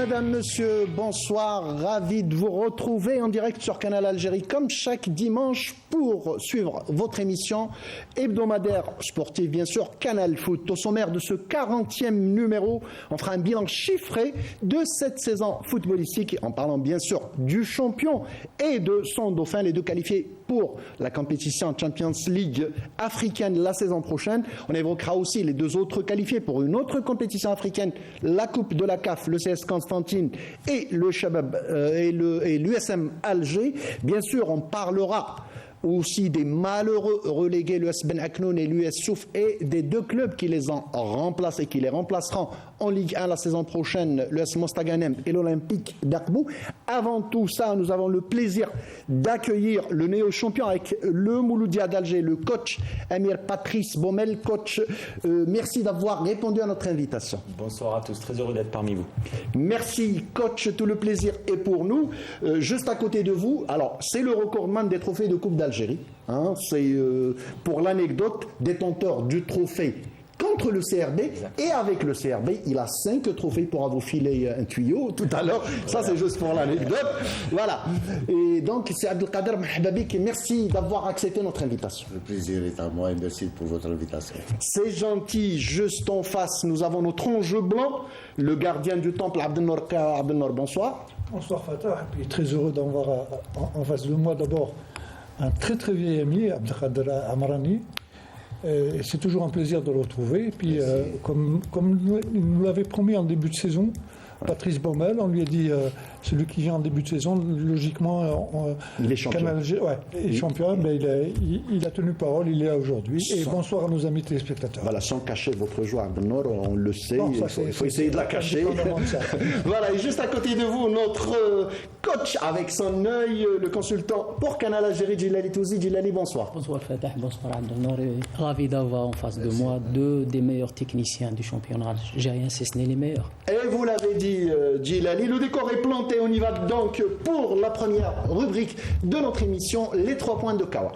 Madame, Monsieur, bonsoir, ravi de vous retrouver en direct sur Canal Algérie comme chaque dimanche pour suivre votre émission hebdomadaire sportive, bien sûr, Canal Foot. Au sommaire de ce 40e numéro, on fera un bilan chiffré de cette saison footballistique en parlant bien sûr du champion et de son dauphin, les deux qualifiés pour la compétition Champions League africaine la saison prochaine. On évoquera aussi les deux autres qualifiés pour une autre compétition africaine, la Coupe de la CAF, le CS Constantine et le Shabab et l'USM Alger. Bien sûr, on parlera aussi des malheureux relégués, l'US Ben Aknoun et l'US Souf, et des deux clubs qui les ont remplacés, qui les remplaceront en Ligue 1 la saison prochaine, l'US Mostaganem et l'Olympique d'Akbou. Avant tout ça, nous avons le plaisir d'accueillir le néo-champion avec le Mouloudia d'Alger, le coach Amir Patrice Baumel. Coach, merci d'avoir répondu à notre invitation. Bonsoir à tous, très heureux d'être parmi vous. Merci coach, tout le plaisir est pour nous. Juste à côté de vous, alors c'est le recordman des trophées de Coupe d'Algérie. Hein, c'est pour l'anecdote détenteur du trophée contre le CRB. Exact. Et avec le CRB, il a 5 trophées pour vous filer un tuyau tout à l'heure. Ça, c'est juste pour l'anecdote. Voilà. Et donc, c'est Abdelkader Mahbabik. Merci d'avoir accepté notre invitation. Le plaisir est à moi et merci pour votre invitation. C'est gentil. Juste en face, nous avons notre ange blanc, le gardien du temple, Abdelnour. Abdelnour, bonsoir. Bonsoir Fatah. Et puis très heureux d'avoir en face de moi d'abord un très très vieil ami, Abdelkader Amrani. C'est toujours un plaisir de le retrouver. Et puis, comme il nous l'avait promis en début de saison, Patrice Baumel, on lui a dit, celui qui vient en début de saison, logiquement, il est champion. Est champion, mais il a tenu parole, il est là aujourd'hui. Et bonsoir à nos amis téléspectateurs. Voilà, sans cacher votre joie, Abdelnour, on le sait, il faut essayer de la cacher. Voilà, et juste à côté de vous, notre coach avec son œil, le consultant pour Canal Algérie, Djilali Touzi. Djilali, bonsoir. Bonsoir Fatah, bonsoir Abdelnour. Ravi d'avoir en face de moi deux des meilleurs techniciens du championnat algérien, si ce n'est les meilleurs. Et vous l'avez dit, Djilali, le décor est planté. On y va donc pour la première rubrique de notre émission, les 3 points de Kawa.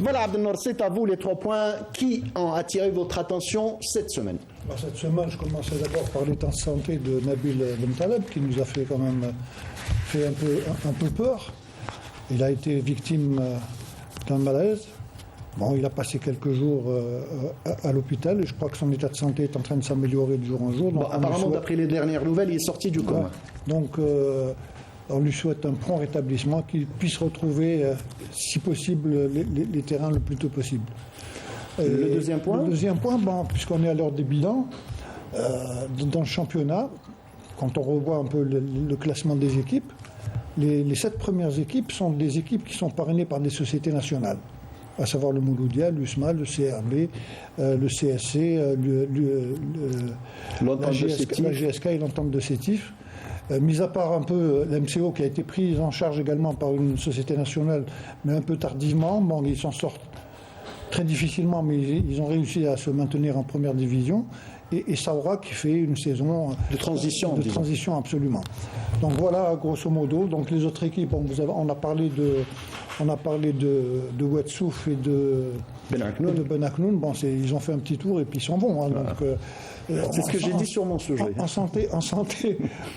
Voilà, Abdelnour, c'est à vous les 3 points qui ont attiré votre attention cette semaine. Cette semaine, je commençais d'abord par l'état de santé de Nabil Bentaleb, qui nous a fait quand même un peu peur. Il a été victime d'un malaise. Bon, il a passé quelques jours à l'hôpital et je crois que son état de santé est en train de s'améliorer de jour en jour. Bon, apparemment, d'après les dernières nouvelles, il est sorti du coma. Donc, on lui souhaite un prompt rétablissement, qu'il puisse retrouver, si possible, les terrains le plus tôt possible. Le deuxième point ? Le deuxième point, puisqu'on est à l'heure des bilans, dans le championnat, quand on revoit un peu le classement des équipes, les 7 premières équipes sont des équipes qui sont parrainées par des sociétés nationales, à savoir le Mouloudia, l'USMA, le CRB, le CSC, la GSK et l'entente de Sétif. Mis à part un peu l'MCO qui a été prise en charge également par une société nationale, mais un peu tardivement, ils s'en sortent très difficilement, mais ils ont réussi à se maintenir en première division. Et Saoura qui fait une saison de transition absolument. Donc voilà, grosso modo. Donc les autres équipes, on a parlé de Ouadsouf et de Ben Aknoun. Ils ont fait un petit tour et puis ils s'en vont. Hein, voilà. Donc, c'est ce que j'ai dit sur mon sujet. En santé.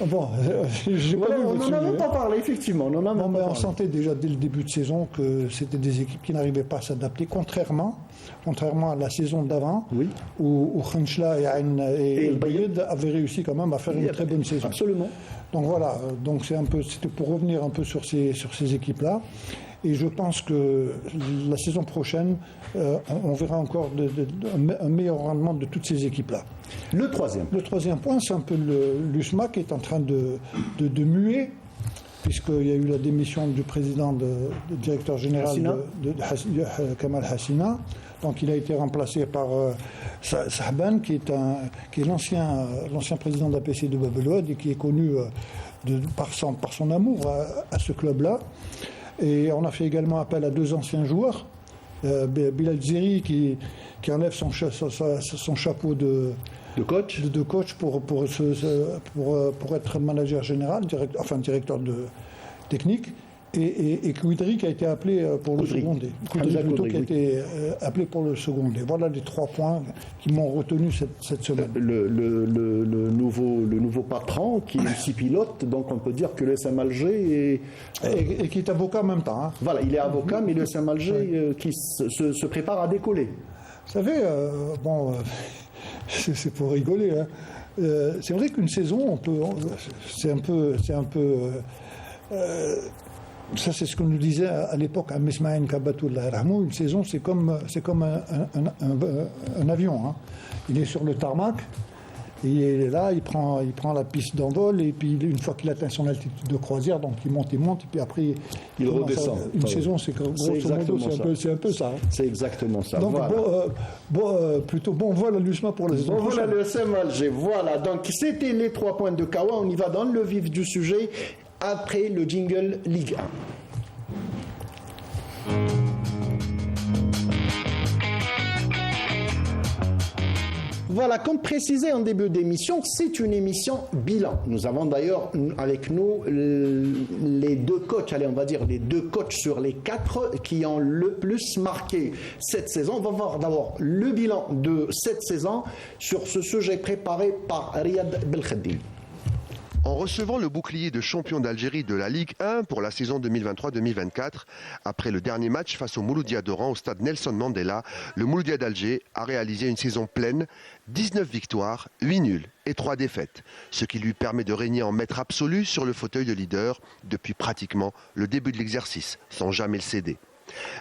Bon, on n'en a même pas parlé, effectivement. On sentait déjà dès le début de saison que c'était des équipes qui n'arrivaient pas à s'adapter, contrairement à la saison d'avant, oui, où Khenchla et El Bayed avaient réussi quand même à faire une très bonne saison. Absolument. Donc voilà, c'était pour revenir un peu sur ces équipes-là. Et je pense que la saison prochaine, on verra encore un meilleur rendement de toutes ces équipes-là. Le troisième point, c'est un peu l'USMA qui est en train de muer, puisqu'il y a eu la démission du président, du directeur général de Kamal Hassina. Donc il a été remplacé par Sahban, qui est l'ancien président d'APC de Bab el Oued et qui est connu par son amour à ce club-là. Et on a fait également appel à 2 anciens joueurs, Bilal Zeri qui enlève son chapeau de coach pour être manager général, directeur technique, et Kouidri qui a été appelé pour le secondé. Kouidri plutôt qui a été appelé pour le secondé. Voilà les 3 points qui m'ont retenu cette semaine. Le nouveau patron qui est aussi pilote, donc on peut dire que le SM Alger et qui est avocat en même temps. Hein. Voilà, il est avocat, mais le SM Alger qui se prépare à décoller. Vous savez, c'est pour rigoler. Hein. C'est vrai qu'une saison, c'est un peu. Ça, c'est ce qu'on nous disait à l'époque à Mesmaïn Kabatoul. Une saison, c'est comme un avion. Hein. Il est sur le tarmac, il est là, il prend la piste d'envol, et puis une fois qu'il atteint son altitude de croisière, donc il monte, et puis après il redescend. Une saison, c'est un peu ça. Hein. C'est exactement ça. Donc, voilà. plutôt bon vol à l'USMA pour la saison prochaine. Voilà le SM Alger. Voilà, donc c'était les 3 points de Kawa. On y va dans le vif du sujet. Après le jingle Ligue 1. Voilà, comme précisé en début d'émission, c'est une émission bilan. Nous avons d'ailleurs avec nous les 2 coachs, allez on va dire les 2 coachs sur les 4 qui ont le plus marqué cette saison. On va voir d'abord le bilan de cette saison sur ce sujet préparé par Riyad Belkhadim. En recevant le bouclier de champion d'Algérie de la Ligue 1 pour la saison 2023-2024, après le dernier match face au Mouloudia d'Oran au stade Nelson Mandela, le Mouloudia d'Alger a réalisé une saison pleine, 19 victoires, 8 nuls et 3 défaites, ce qui lui permet de régner en maître absolu sur le fauteuil de leader depuis pratiquement le début de l'exercice, sans jamais le céder.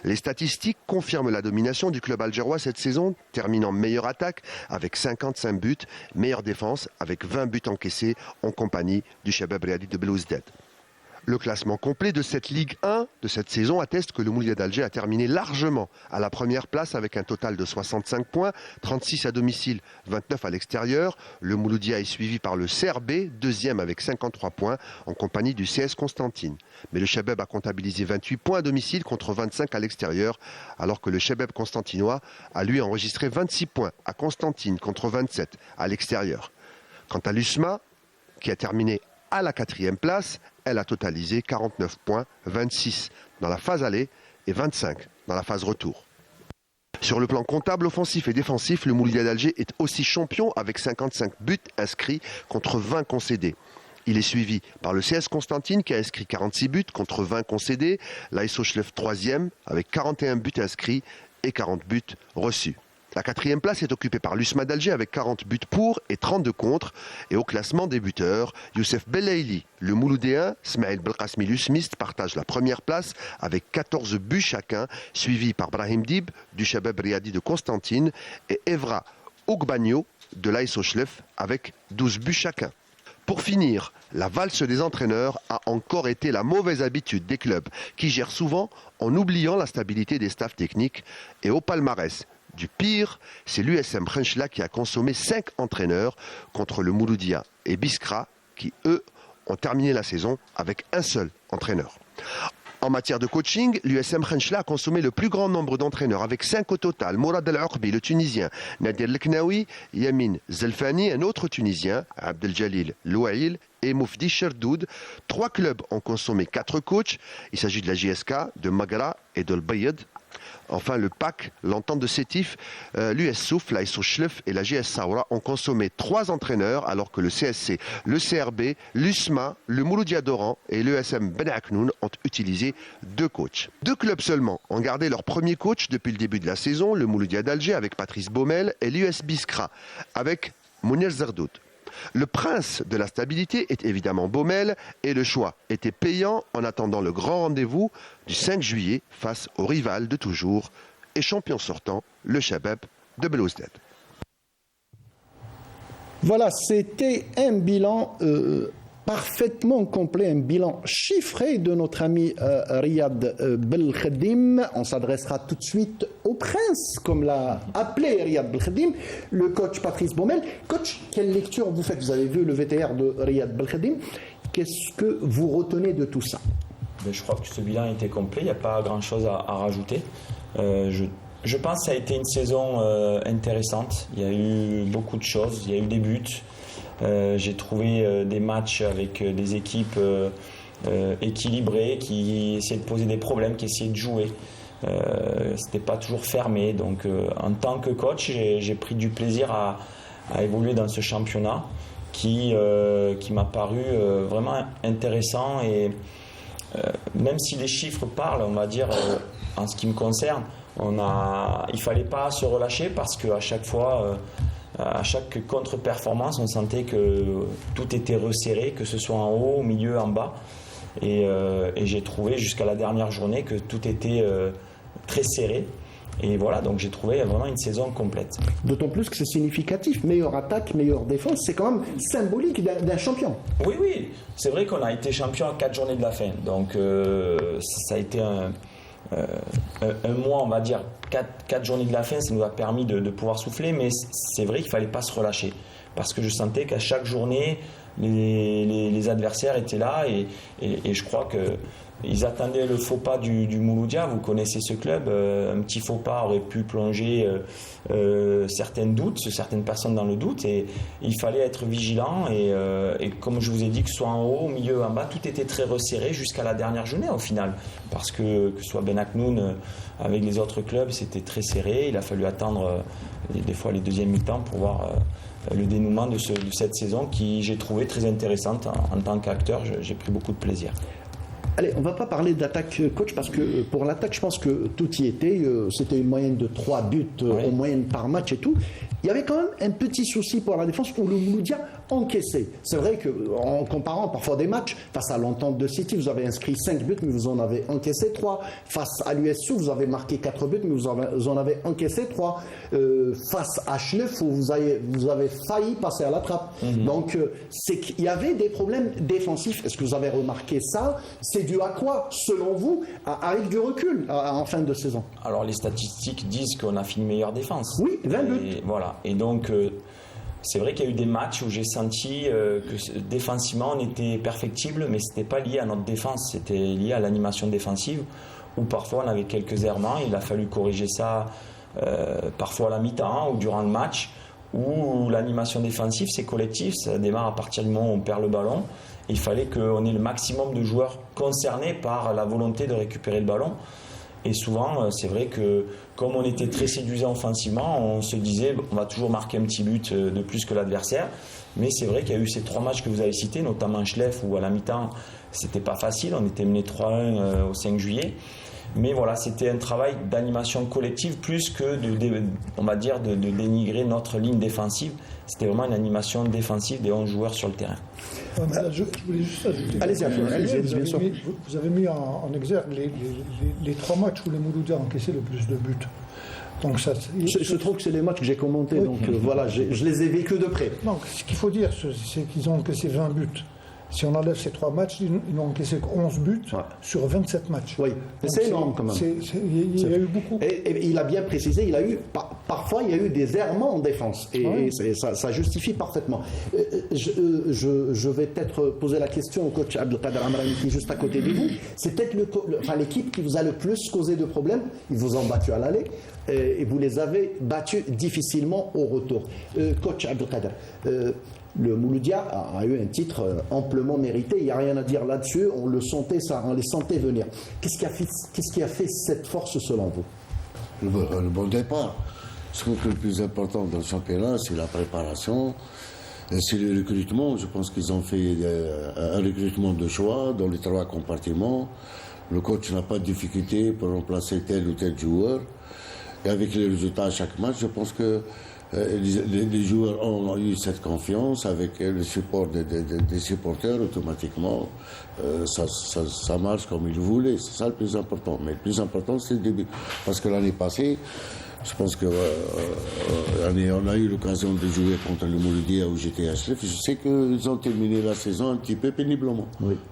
Les statistiques confirment la domination du club algérois cette saison, terminant meilleure attaque avec 55 buts, meilleure défense avec 20 buts encaissés en compagnie du Chabab Riadi de Belouizdad. Le classement complet de cette Ligue 1 de cette saison atteste que le Mouloudia d'Alger a terminé largement à la première place avec un total de 65 points, 36 à domicile, 29 à l'extérieur. Le Mouloudia est suivi par le CRB, deuxième avec 53 points en compagnie du CS Constantine. Mais le Chabab a comptabilisé 28 points à domicile contre 25 à l'extérieur, alors que le Chabab constantinois a lui enregistré 26 points à Constantine contre 27 à l'extérieur. Quant à l'USMA, qui a terminé à la 4e place, elle a totalisé 49 points, 26 dans la phase aller et 25 dans la phase retour. Sur le plan comptable, offensif et défensif, le Mouloudia d'Alger est aussi champion avec 55 buts inscrits contre 20 concédés. Il est suivi par le CS Constantine qui a inscrit 46 buts contre 20 concédés, l'ASO Schlef 3e avec 41 buts inscrits et 40 buts reçus. La 4e place est occupée par l'USMA d'Alger avec 40 buts pour et 32 contre. Et au classement des buteurs, Youssef Belaïli, le Mouloudéen, Smaïl Belkasmi l'USMiste partagent la première place avec 14 buts chacun, suivi par Brahim Dib du Chabab Riadi de Constantine et Evra Ogbagno de l'ASO Schlef avec 12 buts chacun. Pour finir, la valse des entraîneurs a encore été la mauvaise habitude des clubs qui gèrent souvent en oubliant la stabilité des staffs techniques. Et au palmarès du pire, c'est l'USM Khenchela qui a consommé 5 entraîneurs contre le Mouloudia et Biskra qui, eux, ont terminé la saison avec un seul entraîneur. En matière de coaching, l'USM Khenchela a consommé le plus grand nombre d'entraîneurs avec 5 au total. Mourad El-Oqbi, le Tunisien, Nadir Leknaoui, Yamin Zelfani, un autre Tunisien, Abdeljalil Louail et Moufdi Cherdoud. 3 clubs ont consommé 4 coachs. Il s'agit de la JSK, de Magra et de l'Bayed. Enfin, le PAC, l'entente de Sétif, l'US Souf, l'ASO Schlef et la GS Saoura ont consommé 3 entraîneurs, alors que le CSC, le CRB, l'USMA, le Mouloudia d'Oran et l'ESM Ben Aknoun ont utilisé 2 coachs. 2 clubs seulement ont gardé leur premier coach depuis le début de la saison, le Mouloudia d'Alger avec Patrice Baumel et l'US Biskra avec Mounir Zerdoud. Le prince de la stabilité est évidemment Baumel et le choix était payant en attendant le grand rendez-vous du 5 juillet face au rival de toujours et champion sortant, le Chabab de Belouizdad. Voilà, c'était un bilan parfaitement complet, un bilan chiffré de notre ami Riyad Belkhadim. On s'adressera tout de suite au prince, comme l'a appelé Riyad Belkhadim, le coach Patrice Baumel. Coach, quelle lecture vous faites? Vous avez vu le VTR de Riyad Belkhadim. Qu'est-ce que vous retenez de tout ça? Je crois que ce bilan était complet, il n'y a pas grand-chose à rajouter. Je pense que ça a été une saison intéressante. Il y a eu beaucoup de choses, il y a eu des buts. J'ai trouvé des matchs avec des équipes équilibré, qui essayait de poser des problèmes, qui essayait de jouer. C'était pas toujours fermé. Donc en tant que coach, j'ai pris du plaisir à évoluer dans ce championnat qui m'a paru vraiment intéressant. Et même si les chiffres parlent, on va dire, en ce qui me concerne, il fallait pas se relâcher parce qu'à chaque fois, à chaque contre-performance, on sentait que tout était resserré, que ce soit en haut, au milieu, en bas. Et j'ai trouvé jusqu'à la dernière journée que tout était très serré. Et voilà, donc j'ai trouvé vraiment une saison complète. D'autant plus que c'est significatif. Meilleure attaque, meilleure défense, c'est quand même symbolique d'un champion. Oui, oui. C'est vrai qu'on a été champion à 4 journées de la fin. Donc ça a été un mois, on va dire, 4 journées de la fin, ça nous a permis de pouvoir souffler. Mais c'est vrai qu'il ne fallait pas se relâcher. Parce que je sentais qu'à chaque journée, les adversaires étaient là. Et je crois que ils attendaient le faux pas du Mouloudia. Vous connaissez ce club. Un petit faux pas aurait pu plonger certaines personnes dans le doute. Et il fallait être vigilant. Et comme je vous ai dit, que ce soit en haut, au milieu, en bas, tout était très resserré jusqu'à la dernière journée au final. Parce que ce soit Ben Aknoun avec les autres clubs, c'était très serré. Il a fallu attendre des fois les deuxièmes mi-temps pour voir le dénouement de cette saison qui j'ai trouvé très intéressante. En tant qu'acteur, j'ai pris beaucoup de plaisir. Allez, on ne va pas parler d'attaque, coach, parce que pour l'attaque, je pense que tout y était. C'était une moyenne de 3 buts en moyenne par match et tout. Il y avait quand même un petit souci pour la défense où le Mouloudia encaissait. C'est vrai qu'en comparant parfois des matchs, face à l'Entente de City, vous avez inscrit 5 buts, mais vous en avez encaissé 3. Face à l'USU, vous avez marqué 4 buts, mais vous en avez encaissé 3. Face à Schleff, vous avez failli passer à la trappe. Donc, c'est qu'il y avait des problèmes défensifs. Est-ce que vous avez remarqué ça? C'est dû à quoi, selon vous, avec du recul en fin de saison? Alors, les statistiques disent qu'on a fait une meilleure défense. Oui, 20 buts. Et voilà. Et donc, c'est vrai qu'il y a eu des matchs où j'ai senti que défensivement, on était perfectible, mais ce n'était pas lié à notre défense, c'était lié à l'animation défensive, où parfois on avait quelques errements, il a fallu corriger ça parfois à la mi-temps ou durant le match, où l'animation défensive, c'est collectif, ça démarre à partir du moment où on perd le ballon. Il fallait qu'on ait le maximum de joueurs concernés par la volonté de récupérer le ballon. Et souvent, c'est vrai que comme on était très séduisant offensivement, on se disait on va toujours marquer un petit but de plus que l'adversaire. Mais c'est vrai qu'il y a eu ces 3 matchs que vous avez cités, notamment Schleff, où à la mi-temps, c'était pas facile. On était mené 3-1 au 5 juillet. Mais voilà, c'était un travail d'animation collective plus que on va dire de dénigrer notre ligne défensive. C'était vraiment une animation défensive des 11 joueurs sur le terrain. Je voulais juste ajouter. Allez-y, bien sûr. Vous avez mis en exergue les 3 matchs où le Mouloudia a encaissé le plus de buts. Donc ça, je trouve que c'est les matchs que j'ai commentés, oui. Donc voilà, je les ai vécus de près. Donc ce qu'il faut dire, c'est qu'ils ont encaissé 20 buts. Si on enlève ces 3 matchs, ils n'ont encaissé que 11 buts sur 27 matchs. Oui, c'est énorme quand même. Il y a eu beaucoup. Et il a bien précisé, il a eu, parfois il y a eu des errements en défense. Et ça justifie parfaitement. Je vais peut-être poser la question au coach Abdelkader Amrani qui est juste à côté de vous. C'est peut-être l'équipe qui vous a le plus causé de problèmes. Ils vous ont battu à l'aller et vous les avez battus difficilement au retour. Coach Abdelkader, le Mouloudia a eu un titre amplement mérité, il n'y a rien à dire là-dessus, on les sentait venir. Qu'est-ce qui a fait cette force selon vous? Le bon départ. Je trouve que le plus important dans le championnat, c'est la préparation, c'est le recrutement. Je pense qu'ils ont fait un recrutement de choix dans les 3 compartiments. Le coach n'a pas de difficulté pour remplacer tel ou tel joueur. Et avec les résultats à chaque match, je pense que les joueurs ont eu cette confiance avec le support des supporters automatiquement. Ça marche comme ils voulaient, c'est ça le plus important. Mais le plus important, c'est le début. Parce que l'année passée, je pense qu'on a eu l'occasion de jouer contre le Mouloudia où j'étais à Schleff. Je sais qu'ils ont terminé la saison un petit peu péniblement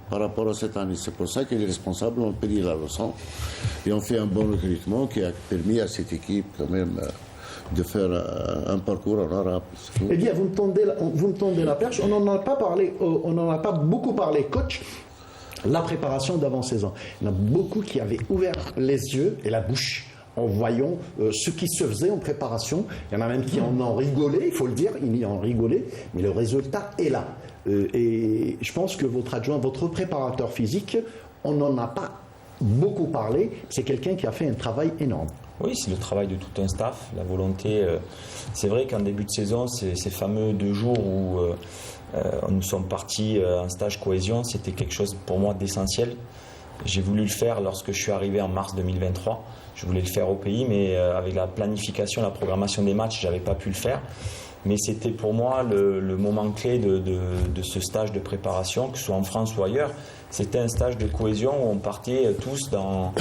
par rapport à cette année. C'est pour ça que les responsables ont pris la leçon et ont fait un bon recrutement qui a permis à cette équipe quand même de faire un parcours en Arabe. Eh bien, vous me tendez la perche. On n'en a pas parlé, on n'en a pas beaucoup parlé, coach. La préparation d'avant-saison. Il y en a beaucoup qui avaient ouvert les yeux et la bouche en voyant ce qui se faisait en préparation. Il y en a même qui en ont rigolé, il faut le dire, ils en ont rigolé, mais le résultat est là. Et je pense que votre adjoint, votre préparateur physique, on n'en a pas beaucoup parlé. C'est quelqu'un qui a fait un travail énorme. Oui, c'est le travail de tout un staff, la volonté. C'est vrai qu'en début de saison, ces fameux 2 jours où nous sommes partis en stage cohésion, c'était quelque chose pour moi d'essentiel. J'ai voulu le faire lorsque je suis arrivé en mars 2023. Je voulais le faire au pays, mais avec la planification, la programmation des matchs, je n'avais pas pu le faire. Mais c'était pour moi le moment clé de ce stage de préparation, que ce soit en France ou ailleurs. C'était un stage de cohésion où on partait tous dans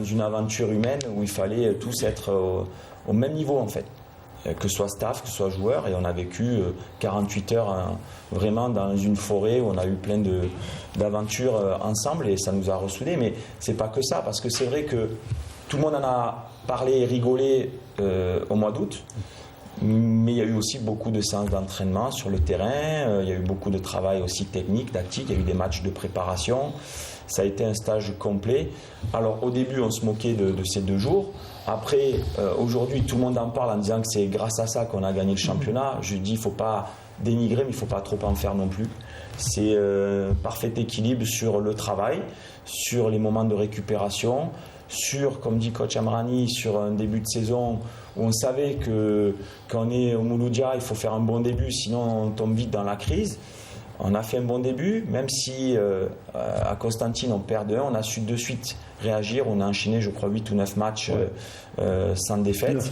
une aventure humaine où il fallait tous être au même niveau en fait. Que ce soit staff, que ce soit joueur. Et on a vécu 48 heures vraiment dans une forêt où on a eu plein d'aventures ensemble et ça nous a ressoudés. Mais c'est pas que ça, parce que c'est vrai que tout le monde en a parlé et rigolé au mois d'août. Mais il y a eu aussi beaucoup de séances d'entraînement sur le terrain, il y a eu beaucoup de travail aussi technique, tactique, il y a eu des matchs de préparation, ça a été un stage complet. Alors au début on se moquait de ces 2 jours, après aujourd'hui tout le monde en parle en disant que c'est grâce à ça qu'on a gagné le championnat. Je dis il ne faut pas dénigrer mais il ne faut pas trop en faire non plus. C'est parfait équilibre sur le travail, sur les moments de récupération, sur, comme dit coach Amrani, sur un début de saison où on savait que quand on est au Mouloudia, il faut faire un bon début, sinon on tombe vite dans la crise. On a fait un bon début, même si à Constantine on perd 2-1, on a su de suite réagir. On a enchaîné, je crois, 8 ou 9 matchs sans défaite.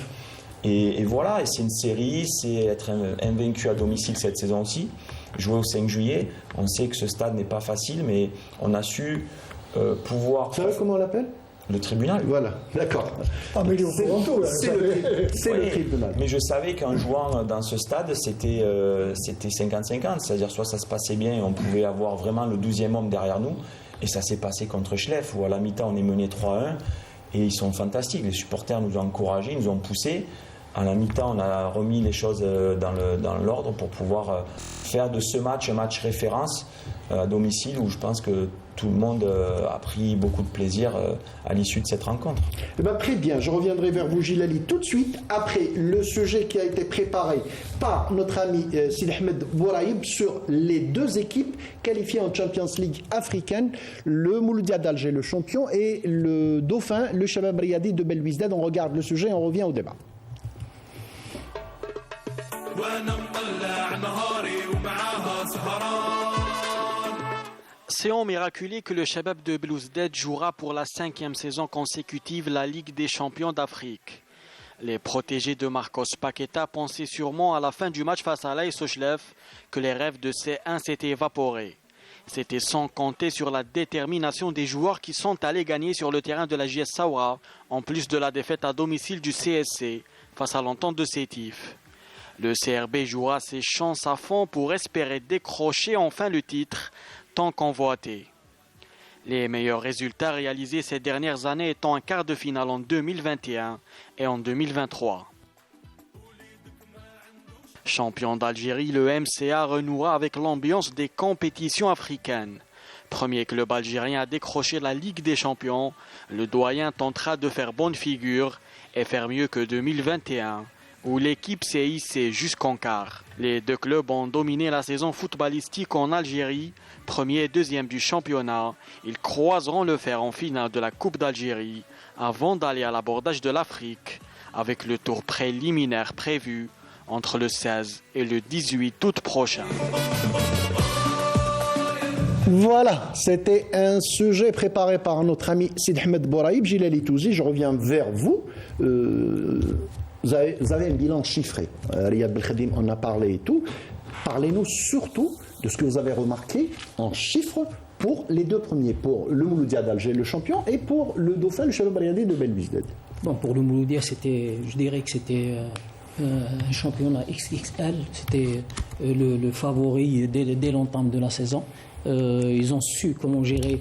Et voilà, et c'est une série, c'est être invaincu à domicile cette saison aussi. Jouer au 5 juillet, on sait que ce stade n'est pas facile, mais on a su pouvoir... Vous savez comment on l'appelle ? Le tribunal. Voilà, d'accord. C'est le tribunal. Mais je savais qu'en jouant dans ce stade, c'était 50-50. C'est-à-dire soit ça se passait bien et on pouvait avoir vraiment le 12e homme derrière nous. Et ça s'est passé contre Schleff, où à la mi-temps on est mené 3-1. Et ils sont fantastiques. Les supporters nous ont encouragés, ils nous ont poussés. À la mi-temps, on a remis les choses dans l'ordre pour pouvoir faire de ce match un match référence à domicile où je pense que tout le monde a pris beaucoup de plaisir à l'issue de cette rencontre. Eh bien, très bien, je reviendrai vers vous Gilali tout de suite après le sujet qui a été préparé par notre ami Sid Ahmed Bouraïb sur les 2 équipes qualifiées en Champions League africaine, le Mouloudia d'Alger, le champion, et le dauphin, le Shabab Riyadi de Belwizdad. On regarde le sujet et on revient au débat. C'est en miraculé que le Shabab de Belwizdad jouera pour la 5e saison consécutive la Ligue des champions d'Afrique. Les protégés de Marcos Paqueta pensaient sûrement à la fin du match face à l'AS Schleff que les rêves de C1 s'étaient évaporés. C'était sans compter sur la détermination des joueurs qui sont allés gagner sur le terrain de la JS Saoura, en plus de la défaite à domicile du CSC face à l'Entente de Sétif. Le CRB jouera ses chances à fond pour espérer décrocher enfin le titre tant convoité. Les meilleurs résultats réalisés ces dernières années étant un quart de finale en 2021 et en 2023. Champion d'Algérie, le MCA renouera avec l'ambiance des compétitions africaines. Premier club algérien à décrocher la Ligue des champions, le doyen tentera de faire bonne figure et faire mieux que 2021. Où l'équipe s'est hissée jusqu'en quart. Les 2 clubs ont dominé la saison footballistique en Algérie, premier et 2e du championnat. Ils croiseront le fer en finale de la Coupe d'Algérie avant d'aller à l'abordage de l'Afrique, avec le tour préliminaire prévu entre le 16 et le 18 août prochain. Voilà, c'était un sujet préparé par notre ami Sid Ahmed Bouraïb. Gilali Touzi, je reviens vers vous. Vous avez un bilan chiffré. Riyad Belkhadim en a parlé et tout. Parlez-nous surtout de ce que vous avez remarqué en chiffres pour les 2 premiers, pour le Mouloudia d'Alger, le champion, et pour le dauphin, le Shabab Riyadi de Belwizdad. Bon, pour le Mouloudia, je dirais que c'était un championnat XXL. C'était le favori dès l'entame de la saison. Ils ont su comment gérer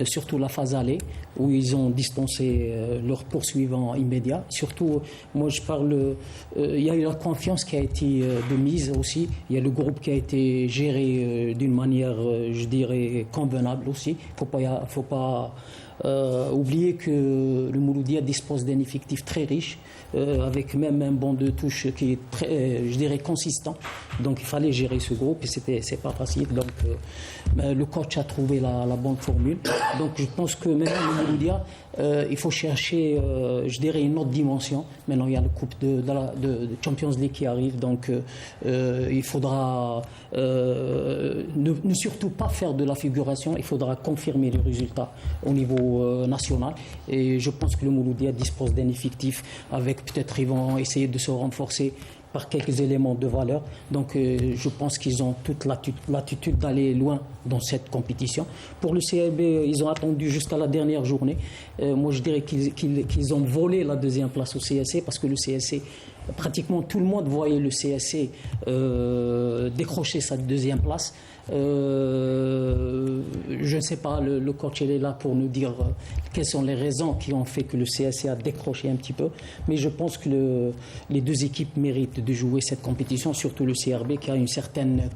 surtout la phase aller, où ils ont distancé leurs poursuivants immédiats. Surtout, moi je parle, il y a eu la confiance qui a été de mise aussi. Il y a le groupe qui a été géré d'une manière, je dirais, convenable aussi. Faut pas oublier que le Mouloudia dispose d'un effectif très riche, avec même un banc de touche qui est très, je dirais, consistant. Donc il fallait gérer ce groupe et c'est pas facile. Donc le coach a trouvé la bonne formule. Donc je pense que maintenant le Mouloudia, il faut chercher, je dirais, une autre dimension. Maintenant il y a le coupe de Champions League qui arrive, donc il faudra ne surtout pas faire de la figuration. Il faudra confirmer les résultats au niveau national. Et je pense que le Mouloudia dispose d'un effectif avec, peut-être ils vont essayer de se renforcer par quelques éléments de valeur. Donc je pense qu'ils ont toute l'attitude d'aller loin dans cette compétition. Pour le CRB, ils ont attendu jusqu'à la dernière journée. Moi je dirais qu'ils ont volé la deuxième place au CSC, parce que le CSC, pratiquement tout le monde voyait le CSC décrocher sa deuxième place. Je ne sais pas, le coach il est là pour nous dire quelles sont les raisons qui ont fait que le CSC a décroché un petit peu, mais je pense que les deux équipes méritent de jouer cette compétition, surtout le CRB qui a une certaine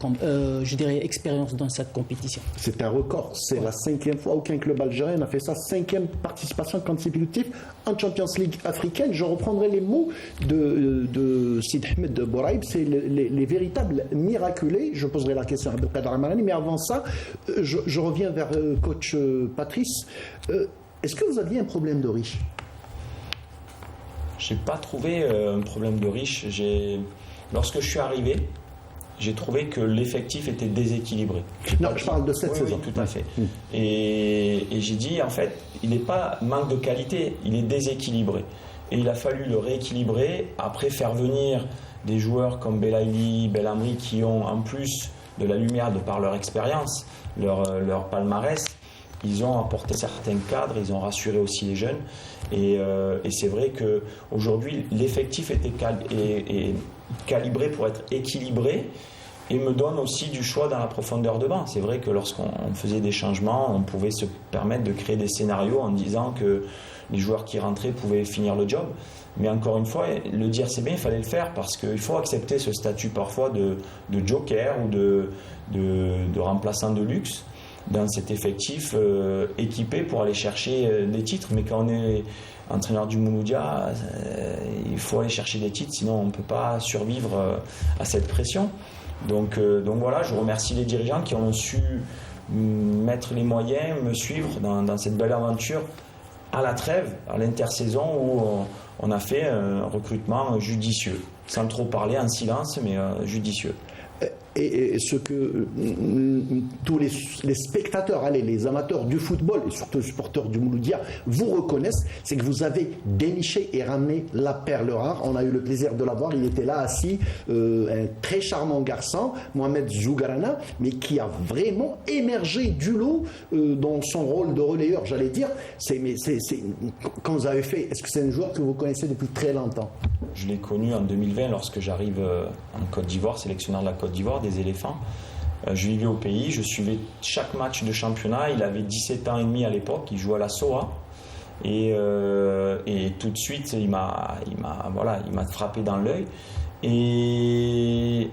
je dirais, expérience dans cette compétition. C'est un record, c'est la 5e fois aucun club algérien a fait sa 5e participation consécutive en Champions League africaine. Je reprendrai les mots de Sid Ahmed Bouraïb, c'est les véritables miraculés. Je poserai la question à Abdelkader Amarani, mais avant ça, je reviens vers coach Patrice. Est-ce que vous aviez un problème de riche? Je n'ai pas trouvé un problème de riche. Lorsque je suis arrivé, j'ai trouvé que l'effectif était déséquilibré. Non, je parle de cette saison. Oui, tout à fait. Et j'ai dit, en fait, il n'est pas manque de qualité, il est déséquilibré. Et il a fallu le rééquilibrer, après faire venir des joueurs comme Belaïli, Belhamri, qui ont en plus de la lumière de par leur expérience, leur palmarès. Ils ont apporté certains cadres, ils ont rassuré aussi les jeunes. Et c'est vrai qu'aujourd'hui, l'effectif était calibré pour être équilibré et me donne aussi du choix dans la profondeur de banc. C'est vrai que lorsqu'on faisait des changements, on pouvait se permettre de créer des scénarios en disant que les joueurs qui rentraient pouvaient finir le job. Mais encore une fois, le dire c'est bien, il fallait le faire, parce qu'il faut accepter ce statut parfois de joker ou de remplaçant de luxe dans cet effectif équipé pour aller chercher des titres. Mais quand on est entraîneur du Mouloudia, il faut aller chercher des titres, sinon on ne peut pas survivre à cette pression. Donc voilà, je remercie les dirigeants qui ont su mettre les moyens, me suivre dans cette belle aventure à la trêve, à l'intersaison, où on a fait un recrutement judicieux, sans trop parler, en silence, mais judicieux. Et ce que tous les spectateurs, allez, les amateurs du football et surtout les supporters du Mouloudia vous reconnaissent, c'est que vous avez déniché et ramené la perle rare. On a eu le plaisir de l'avoir, il était là assis, un très charmant garçon, Mohamed Zougarana, mais qui a vraiment émergé du lot dans son rôle de relayeur, j'allais dire. Quand vous avez fait, est-ce que c'est un joueur que vous connaissez depuis très longtemps? Je l'ai connu en 2020 lorsque j'arrive en Côte d'Ivoire, sélectionneur de la Côte d'Ivoire, des éléphants. Je vivais au pays, je suivais chaque match de championnat. Il avait 17 ans et demi à l'époque, il jouait à la SOA. Et tout de suite, il m'a frappé dans l'œil. Et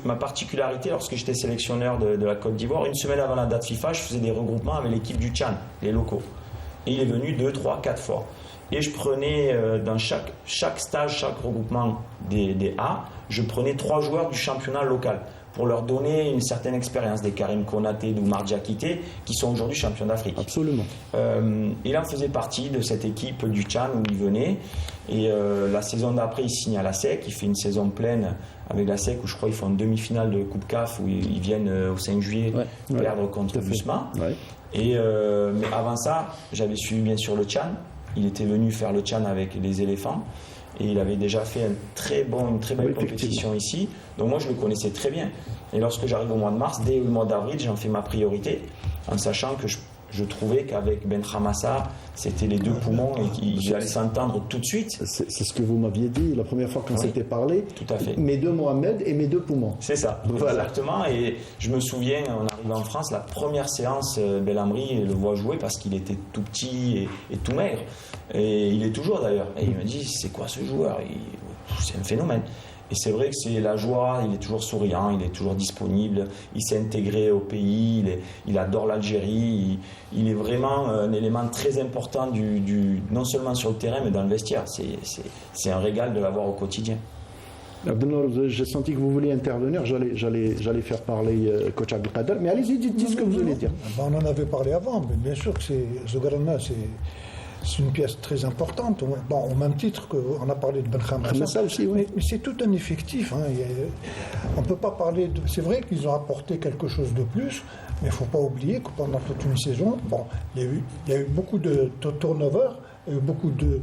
ma particularité, lorsque j'étais sélectionneur de la Côte d'Ivoire, une semaine avant la date FIFA, je faisais des regroupements avec l'équipe du Tchad, les locaux. Et il est venu 2, 3, 4 fois. Et je prenais dans chaque stage, chaque regroupement des A, je prenais 3 joueurs du championnat local pour leur donner une certaine expérience, des Karim Konaté, d'Oumar Diakité, qui sont aujourd'hui champions d'Afrique. Absolument. Il en faisait partie de cette équipe du Tchad où il venait. Et la saison d'après, il signe à la SEC, il fait une saison pleine avec la SEC, où je crois qu'ils font une demi-finale de Coupe CAF, où ils viennent au 5 juillet perdre contre Busma. Ouais. Mais avant ça, j'avais suivi bien sûr le Tchad. Il était venu faire le Tchad avec les éléphants et il avait déjà fait une très belle compétition ici. Donc moi je le connaissais très bien. Et lorsque j'arrive au mois de mars, dès le mois d'avril, j'en fais ma priorité, en sachant que je trouvais qu'avec Ben Khamassa, c'était les deux poumons et qu'ils allaient s'entendre tout de suite. C'est ce que vous m'aviez dit la première fois qu'on s'était parlé. Tout à fait. Mes deux Mohamed et mes deux poumons. C'est ça, voilà. Exactement. Et je me souviens, on arrive en France, la première séance, Belhamri le voit jouer parce qu'il était tout petit et tout maigre. Et il est toujours d'ailleurs. Et il me dit, c'est quoi ce joueur? C'est un phénomène. Et c'est vrai que c'est la joie, il est toujours souriant, il est toujours disponible, il s'est intégré au pays, il adore l'Algérie, il est vraiment un élément très important non seulement sur le terrain mais dans le vestiaire. C'est un régal de l'avoir au quotidien. Abdelnour, j'ai senti que vous vouliez intervenir, j'allais faire parler coach Abdelkader, mais allez-y, dites ce que vous voulez dire. On en avait parlé avant, mais bien sûr que Zougarana, c'est une pièce très importante. Bon, au même titre qu'on a parlé de Ben Khamassa. Ça aussi, oui. Mais c'est tout un effectif. Hein. On ne peut pas parler de... C'est vrai qu'ils ont apporté quelque chose de plus, mais il ne faut pas oublier que pendant toute une saison, bon, il y a eu beaucoup de turnover, il y a eu beaucoup de...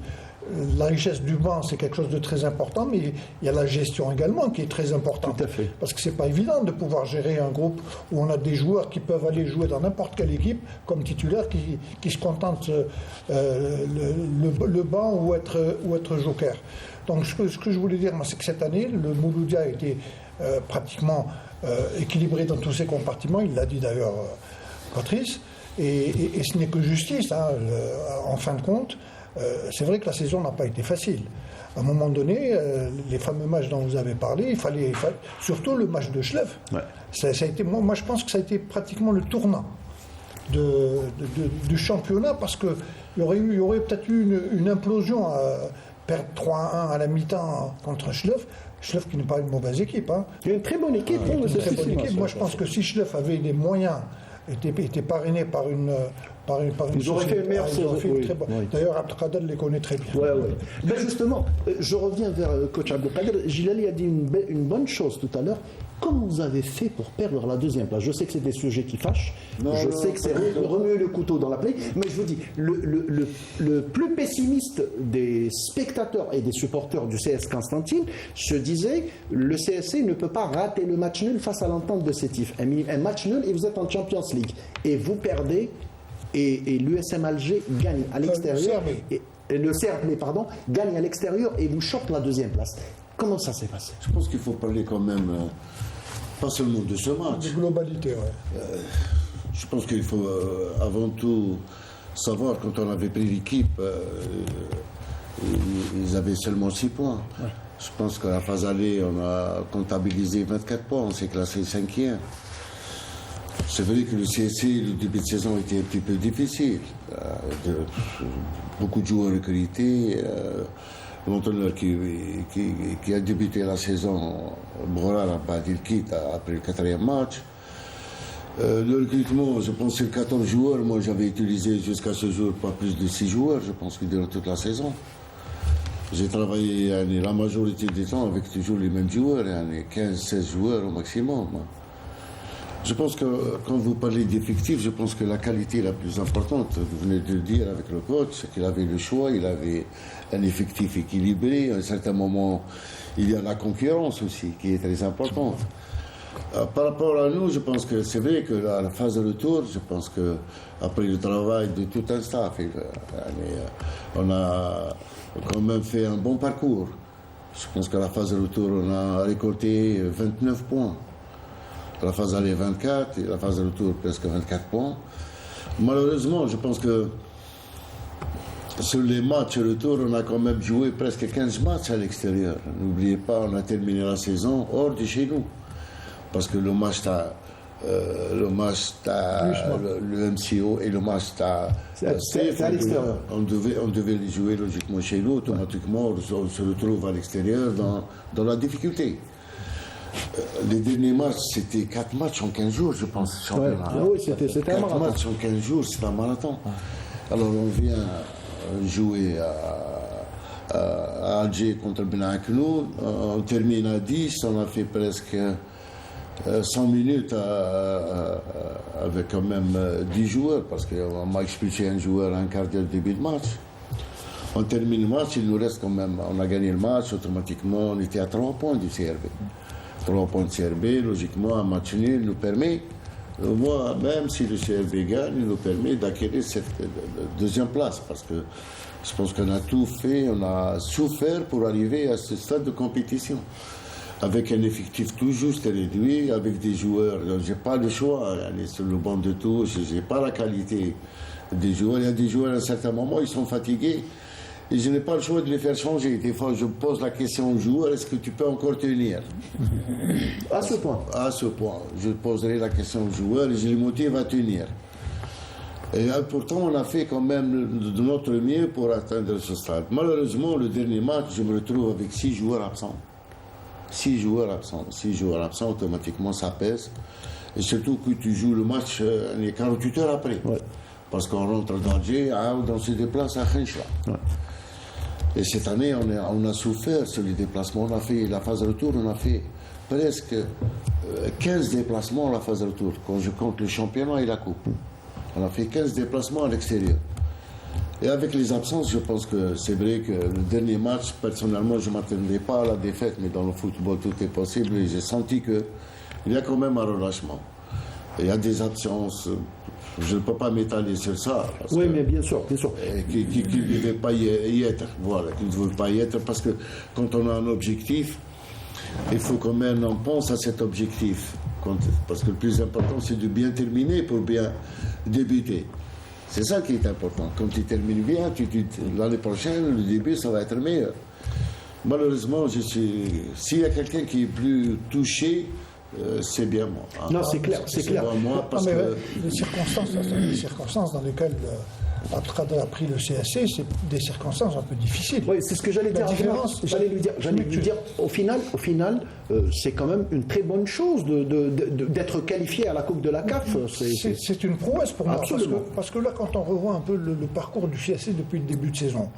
La richesse du banc, c'est quelque chose de très important, mais il y a la gestion également qui est très importante. Tout à fait. Parce que c'est pas évident de pouvoir gérer un groupe où on a des joueurs qui peuvent aller jouer dans n'importe quelle équipe comme titulaire, qui se contentent le banc ou être joker. Donc ce que je voulais dire, c'est que cette année, le Mouloudia a été pratiquement équilibré dans tous ses compartiments. Il l'a dit d'ailleurs Patrice, et ce n'est que justice, hein, en fin de compte. C'est vrai que la saison n'a pas été facile. À un moment donné, les fameux matchs dont vous avez parlé, il fallait surtout le match de Schleff. Ouais. Ça a été, moi, je pense que ça a été pratiquement le tournant du championnat, parce qu'il y aurait peut-être eu une implosion à perdre 3-1 à la mi-temps contre Schleff. Schleff qui n'est pas une mauvaise équipe. Hein. Il y a une très bonne équipe. Une très bonne équipe. Moi, je pense que si Schleff avait les moyens, était parrainé par une ils auraient fait une meilleure saison. D'ailleurs, Abdelkader les connaît très bien. Ouais. Ben justement, je reviens vers coach Abdelkader. Gilali a dit une bonne chose tout à l'heure. Comment vous avez fait pour perdre la deuxième place? Je sais que c'est des sujets qui fâchent. Je sais que c'est remuer le couteau dans la plaie. Mais je vous dis, le plus pessimiste des spectateurs et des supporters du CS Constantine se disait le CSC ne peut pas rater le match nul face à l'entente de Sétif. Un match nul et vous êtes en Champions League. Et vous perdez. Et l'USM Alger gagne à l'extérieur. Le CRB, pardon, gagne à l'extérieur et vous chope la deuxième place. Comment ça s'est passé? Je pense qu'il faut parler quand même, pas seulement de ce match. De globalité, oui. Je pense qu'il faut avant tout savoir, quand on avait pris l'équipe, ils avaient seulement 6 points. Ouais. Je pense qu'à la phase aller, on a comptabilisé 24 points, on s'est classé 5e. C'est vrai que le CSC, le début de saison était un petit peu difficile. Beaucoup de joueurs recrutés. L'entraîneur qui a débuté la saison, Broral a battu le kit après le 4e match. Le recrutement, je pense que c'est 14 joueurs. Moi, j'avais utilisé jusqu'à ce jour pas plus de 6 joueurs, je pense que durant toute la saison. J'ai travaillé la majorité du temps avec toujours les mêmes joueurs, 15-16 joueurs au maximum. Je pense que quand vous parlez d'effectifs, je pense que la qualité la plus importante, vous venez de le dire avec le coach, c'est qu'il avait le choix, il avait un effectif équilibré. À un certain moment, il y a la concurrence aussi, qui est très importante. Par rapport à nous, je pense que c'est vrai que la phase de retour, je pense que après le travail de tout un staff, on a quand même fait un bon parcours. Je pense qu'à la phase de retour, on a récolté 29 points. La phase aller 24 et la phase de retour presque 24 points. Malheureusement, je pense que sur les matchs retour, on a quand même joué presque 15 matchs à l'extérieur. N'oubliez pas, on a terminé la saison hors de chez nous. Parce que le match le MCO et le match c'est à l'extérieur. On devait les jouer logiquement chez nous. Automatiquement, on se retrouve à l'extérieur dans la difficulté. Les derniers matchs, c'était 4 matchs en 15 jours, je pense. Oui, c'était un marathon. 4 matchs en 15 jours, c'est un marathon. Alors, on vient jouer à Alger contre Ben Aknou. On termine à 10, on a fait presque 100 minutes avec quand même 10 joueurs, parce qu'on m'a expulsé un joueur à un quart d'heure début de match. On termine le match, il nous reste quand même, on a gagné le match, automatiquement, on était à 3 points du CRB. 3 points de CRB, logiquement, un match nul nous permet, moi, même si le CRB gagne, il nous permet d'acquérir cette deuxième place, parce que je pense qu'on a tout fait, on a souffert pour arriver à ce stade de compétition. Avec un effectif tout juste réduit, avec des joueurs, je n'ai pas le choix, aller sur le banc de touche, je n'ai pas la qualité des joueurs. Il y a des joueurs, à un certain moment, ils sont fatigués. Et je n'ai pas le choix de les faire changer. Des fois, je pose la question au joueur, est-ce que tu peux encore tenir? À ce point. À ce point. Je poserai la question au joueur et je les motive à tenir. Et pourtant, on a fait quand même de notre mieux pour atteindre ce stade. Malheureusement, le dernier match, je me retrouve avec 6 joueurs absents. 6 joueurs absents. 6 joueurs absents, automatiquement, ça pèse. Et surtout que tu joues le match 48 heures après. Ouais. Parce qu'on rentre d'Alger, on se déplace à Khenchla. Ouais. Et cette année, on a souffert sur les déplacements. On a fait la phase retour, on a fait presque 15 déplacements à la phase retour, quand je compte le championnat et la coupe. On a fait 15 déplacements à l'extérieur. Et avec les absences, je pense que c'est vrai que le dernier match, personnellement, je ne m'attendais pas à la défaite, mais dans le football, tout est possible. Et j'ai senti qu'il y a quand même un relâchement. Il y a des absences. Je ne peux pas m'étaler sur ça. Oui, mais bien sûr, bien sûr. Qui ne devaient pas y être. Voilà, qui ne devaient pas y être, parce que quand on a un objectif, il faut quand même on pense à cet objectif. Parce que le plus important, c'est de bien terminer pour bien débuter. C'est ça qui est important. Quand tu termines bien, l'année prochaine, le début, ça va être meilleur. Malheureusement, s'il y a quelqu'un qui est plus touché, c'est bien moi. Non, c'est clair, c'est clair. Moi, parce mais que... les circonstances dans lesquelles Abdelkader a pris le CSC, c'est des circonstances un peu difficiles. Oui, c'est ce que j'allais dire. J'allais lui dire, au final, c'est quand même une très bonne chose d'être qualifié à la Coupe de la CAF. C'est une prouesse pour moi. Absolument. Parce que là, quand on revoit un peu le parcours du CSC depuis le début de saison,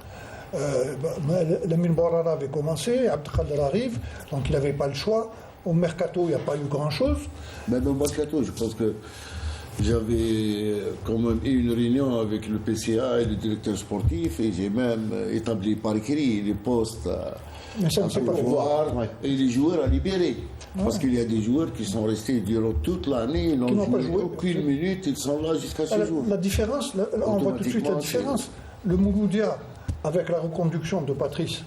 Lamine Bouarara avait commencé, Abdelkader arrive, donc il n'avait pas le choix. Au mercato, il n'y a pas eu grand-chose. Même au mercato, je pense que j'avais quand même eu une réunion avec le PCA et le directeur sportif et j'ai même établi par écrit les postes Mais ça à ne s'est pas fait. pourvoir et les joueurs à libérer. Ouais. Parce qu'il y a des joueurs qui sont restés durant toute l'année, ils n'ont pas joué joué. aucune minute, ils sont là jusqu'à ce jour. La différence, on voit tout de suite la différence. Le Mouloudia, avec la reconduction de Patrice,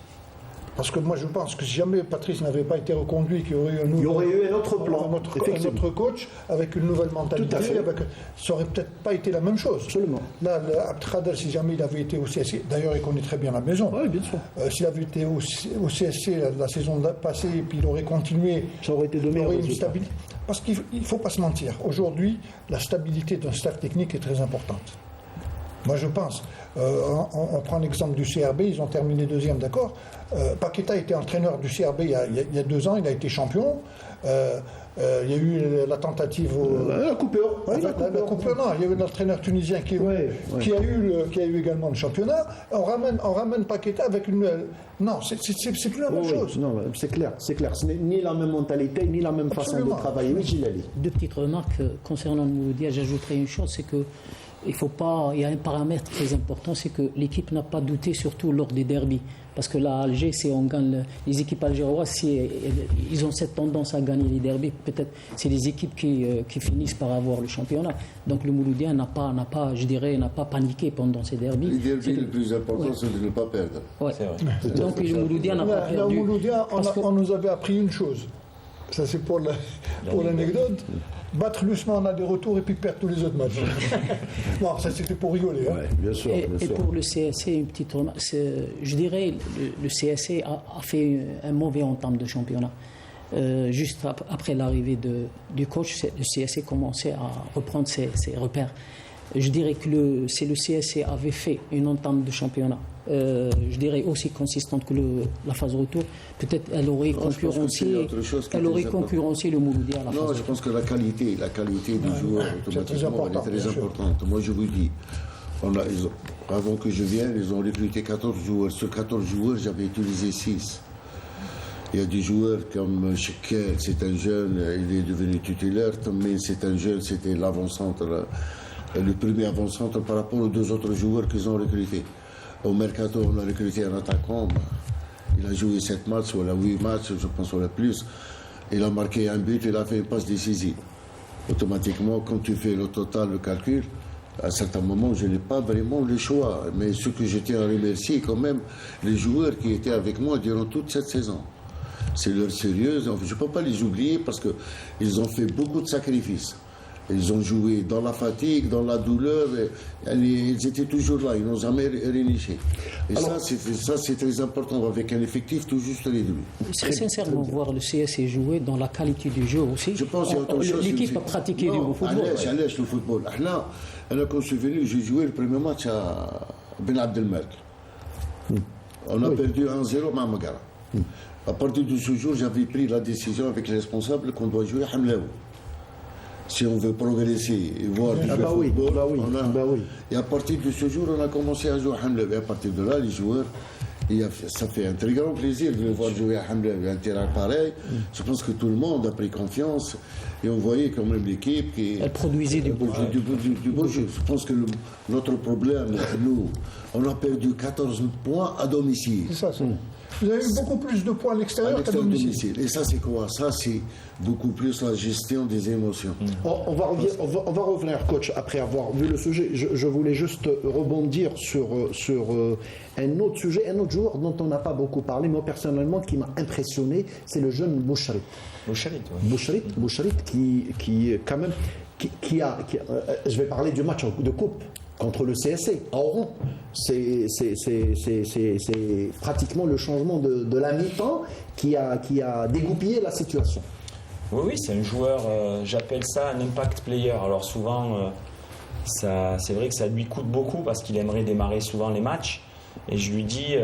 parce que moi je pense que si jamais Patrice n'avait pas été reconduit, qu'il y aurait eu un autre plan, un autre coach avec une nouvelle mentalité, Tout à fait. ça aurait peut-être pas été la même chose. Absolument. Là, Abdelkader, si jamais il avait été au CSC, d'ailleurs il connaît très bien la maison. Oui, bien sûr. S'il avait été au CSC la saison passée, et puis il aurait continué, Ça aurait été de il meilleurs aurait une résultats. stabilité. Parce qu'il ne faut pas se mentir. Aujourd'hui, la stabilité d'un staff technique est très importante. Moi, je pense. On prend l'exemple du CRB, ils ont terminé deuxième, d'accord. Paqueta était entraîneur du CRB il y a 2 ans, il a été champion. Il y a eu la tentative La coupure. Oui, la coupure, non, il y a eu l'entraîneur tunisien qui a eu également le championnat. On ramène Paqueta avec une... Non, c'est plus la même chose. Non, c'est clair, c'est clair. Ce n'est ni la même mentalité, ni la même façon de travailler. Oui, Gilali. 2 petites remarques concernant le Mouloudia. J'ajouterai une chose, c'est que il y a un paramètre très important, c'est que l'équipe n'a pas douté, surtout lors des derbys. Parce que là, à Alger, si on gagne, les équipes algéroises, si ils ont cette tendance à gagner les derbys, peut-être c'est les équipes qui finissent par avoir le championnat. Donc le Mouloudien n'a pas paniqué pendant ces derbys. Les derbys, le plus important, c'est de ne pas perdre. Ouais. C'est vrai. Donc le Mouloudien n'a pas Là, au perdu. Mouloudia, on nous avait appris une chose. Ça, c'est pour l'anecdote. Battre l'Ousmane, on a des retours et puis perdre tous les autres matchs. Non, ça c'était pour rigoler. Hein. Ouais, bien sûr, bien Et sûr. pour le CSC, une petite remarque. Je dirais le CSC a fait un mauvais entame de championnat. Juste après l'arrivée du coach, le CSC commençait à reprendre ses repères. Je dirais que le CSC avait fait une entame de championnat, je dirais aussi consistante que la phase retour. Peut-être elle aurait concurrencé le Mouloudia à la phase Non, je retour. pense que la qualité du joueur, automatiquement, elle est très importante. Moi, je vous dis, avant que je vienne, ils ont recruté 14 joueurs. Sur 14 joueurs, j'avais utilisé 6. Il y a des joueurs comme Shekel, c'est un jeune, il est devenu titulaire. Tomé, c'est un jeune, c'était l'avant-centre, le premier avant-centre par rapport aux 2 autres joueurs qu'ils ont recrutés. Au Mercato, on a recruté un attaquant. Il a joué 7 matchs, ou 8 matchs, je pense, ou plus. Il a marqué un but, il a fait une passe décisive. Automatiquement, quand tu fais le total, le calcul, à certains moments, je n'ai pas vraiment le choix. Mais ce que je tiens à remercier, quand même, les joueurs qui étaient avec moi durant toute cette saison. C'est leur sérieux. Je ne peux pas les oublier parce qu'ils ont fait beaucoup de sacrifices. Ils ont joué dans la fatigue, dans la douleur. Ils étaient toujours là, ils n'ont jamais reléché. Et ça, c'est très important, avec un effectif tout juste réduit. C'est sincèrement voir le CSC jouer dans la qualité du jeu aussi. Je pense qu'il y a autre chose. L'équipe a pratiqué du football. علاش le football. أنا quand je suis venu, j'ai joué le premier match à Ben Abdelmalek. On a perdu 1-0 à Magara. À partir de ce jour, j'avais pris la décision avec les responsables qu'on doit jouer à Hamlaoui. Si on veut progresser et voir du football, et à partir de ce jour, on a commencé à jouer à Hamlaoui. À partir de là, les joueurs, ça fait un très grand plaisir de les voir jouer à Hamlaoui, un terrain pareil. Je pense que tout le monde a pris confiance et on voyait quand même l'équipe qui... Elle produisait du beau jeu. Du beau jeu. Je pense que notre problème, nous, on a perdu 14 points à domicile. C'est ça, c'est. Vous avez eu beaucoup plus de points à l'extérieur qu'à domicile. Et ça, c'est quoi? Ça, c'est beaucoup plus la gestion des émotions. On va revenir, coach, après avoir vu le sujet. Je voulais juste rebondir sur un autre sujet, un autre joueur dont on n'a pas beaucoup parlé, moi personnellement, qui m'a impressionné, c'est le jeune Bouchrit. Bouchrit, qui quand même, je vais parler du match de coupe contre le CSC à Oran. C'est pratiquement le changement de la mi-temps qui a dégoupillé la situation. Oui, c'est un joueur, j'appelle ça un impact player. Alors souvent, c'est vrai que ça lui coûte beaucoup parce qu'il aimerait démarrer souvent les matchs. Et je lui dis,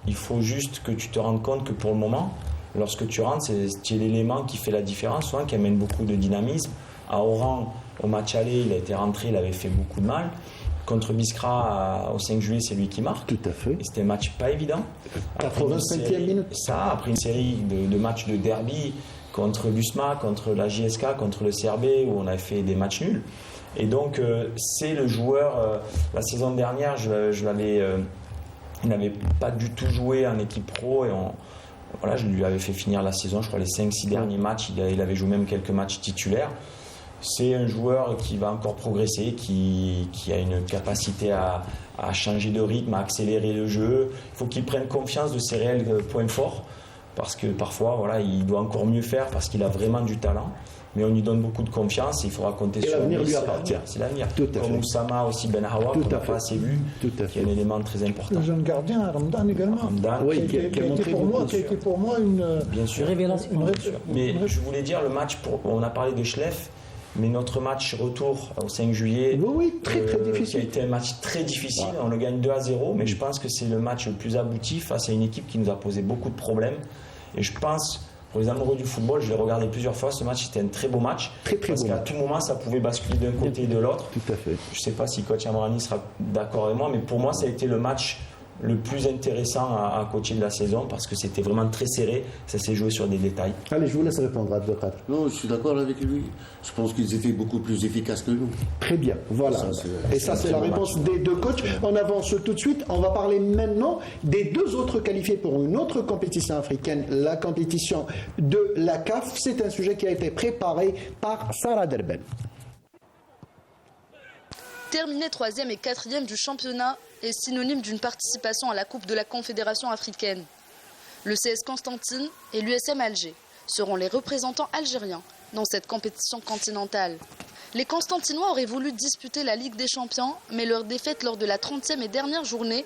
il faut juste que tu te rendes compte que pour le moment, lorsque tu rentres, c'est l'élément qui fait la différence, souvent qui amène beaucoup de dynamisme. À Oran, au match aller, il a été rentré, il avait fait beaucoup de mal. Contre Biskra, au 5 juillet, c'est lui qui marque. Tout à fait. Et c'était un match pas évident. 85e minute. Ça, après une série de matchs de derby contre l'USMA, contre la JSK, contre le CRB, où on a fait des matchs nuls. Et donc, c'est le joueur. La saison dernière, il n'avait pas du tout joué en équipe pro. Et je lui avais fait finir la saison, je crois, les 5-6 derniers matchs. Il avait joué même quelques matchs titulaires. C'est un joueur qui va encore progresser, qui a une capacité à changer de rythme, à accélérer le jeu. Il faut qu'il prenne confiance de ses réels points forts, parce que parfois, il doit encore mieux faire parce qu'il a vraiment du talent. Mais on lui donne beaucoup de confiance et il faudra compter sur lui. L'avenir lui appartient. C'est l'avenir. Comme Oussama aussi, Ben Hawa, qu'on n'a pas assez vu, qui est un élément très important. Le jeune gardien, Ramadan également. Oui, qui a été pour moi une révélation. Mais je voulais dire, le match, on a parlé de Schleff, mais notre match retour au 5 juillet, très difficile. Qui a été un match très difficile. On le gagne 2-0, mais je pense que c'est le match le plus abouti face à une équipe qui nous a posé beaucoup de problèmes. Et je pense, pour les amoureux du football, je l'ai regardé plusieurs fois, ce match était un très beau match. Parce qu'à tout moment, ça pouvait basculer d'un côté et de l'autre. Tout à fait. Je ne sais pas si coach Amrani sera d'accord avec moi, mais pour moi, ça a été le match le plus intéressant à coacher de la saison parce que c'était vraiment très serré, ça s'est joué sur des détails. Allez, je vous laisse répondre à Abdelkader. Non, je suis d'accord avec lui. Je pense qu'ils étaient beaucoup plus efficaces que nous. Très bien, voilà. Ça, c'est la réponse des deux coachs. On avance tout de suite. On va parler maintenant des deux autres qualifiés pour une autre compétition africaine, la compétition de la CAF. C'est un sujet qui a été préparé par Sarah Derben. Terminer 3e et 4e du championnat est synonyme d'une participation à la Coupe de la Confédération africaine. Le CS Constantine et l'USM Alger seront les représentants algériens dans cette compétition continentale. Les Constantinois auraient voulu disputer la Ligue des Champions, mais leur défaite lors de la 30e et dernière journée,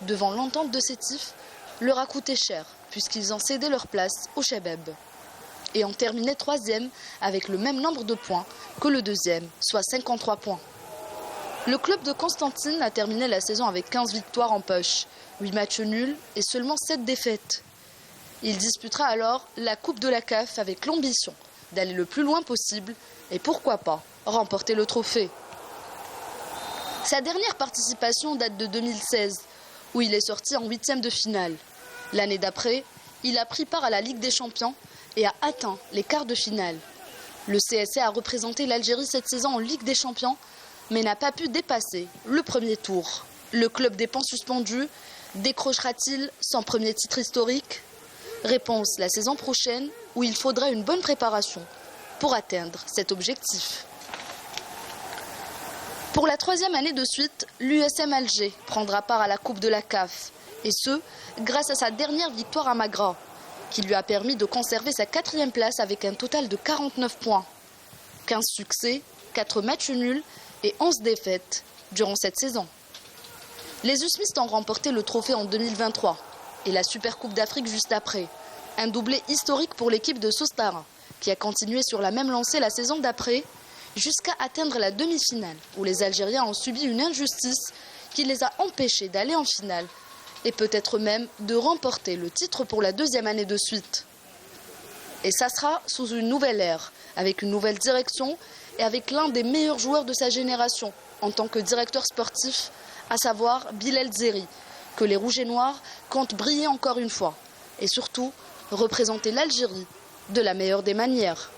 devant l'entente de Sétif, leur a coûté cher, puisqu'ils ont cédé leur place au Chebeb. Et ont terminé 3e avec le même nombre de points que le 2e, soit 53 points. Le club de Constantine a terminé la saison avec 15 victoires en poche, 8 matchs nuls et seulement 7 défaites. Il disputera alors la Coupe de la CAF avec l'ambition d'aller le plus loin possible et pourquoi pas remporter le trophée. Sa dernière participation date de 2016, où il est sorti en 8e de finale. L'année d'après, il a pris part à la Ligue des Champions et a atteint les quarts de finale. Le CSC a représenté l'Algérie cette saison en Ligue des Champions, mais n'a pas pu dépasser le premier tour. Le club des pans suspendus décrochera-t-il son premier titre historique? Réponse la saison prochaine, où il faudra une bonne préparation pour atteindre cet objectif. Pour la 3e année de suite, l'USM Alger prendra part à la Coupe de la CAF, et ce, grâce à sa dernière victoire à Magra, qui lui a permis de conserver sa 4e place avec un total de 49 points. 15 succès, 4 matchs nuls et 11 défaites durant cette saison. Les Usmistes ont remporté le trophée en 2023 et la Super Coupe d'Afrique juste après. Un doublé historique pour l'équipe de Soustara, qui a continué sur la même lancée la saison d'après, jusqu'à atteindre la demi-finale, où les Algériens ont subi une injustice qui les a empêchés d'aller en finale et peut-être même de remporter le titre pour la 2e année de suite. Et ça sera sous une nouvelle ère, avec une nouvelle direction et avec l'un des meilleurs joueurs de sa génération en tant que directeur sportif, à savoir Bilal Zeri, que les Rouges et Noirs comptent briller encore une fois et surtout représenter l'Algérie de la meilleure des manières.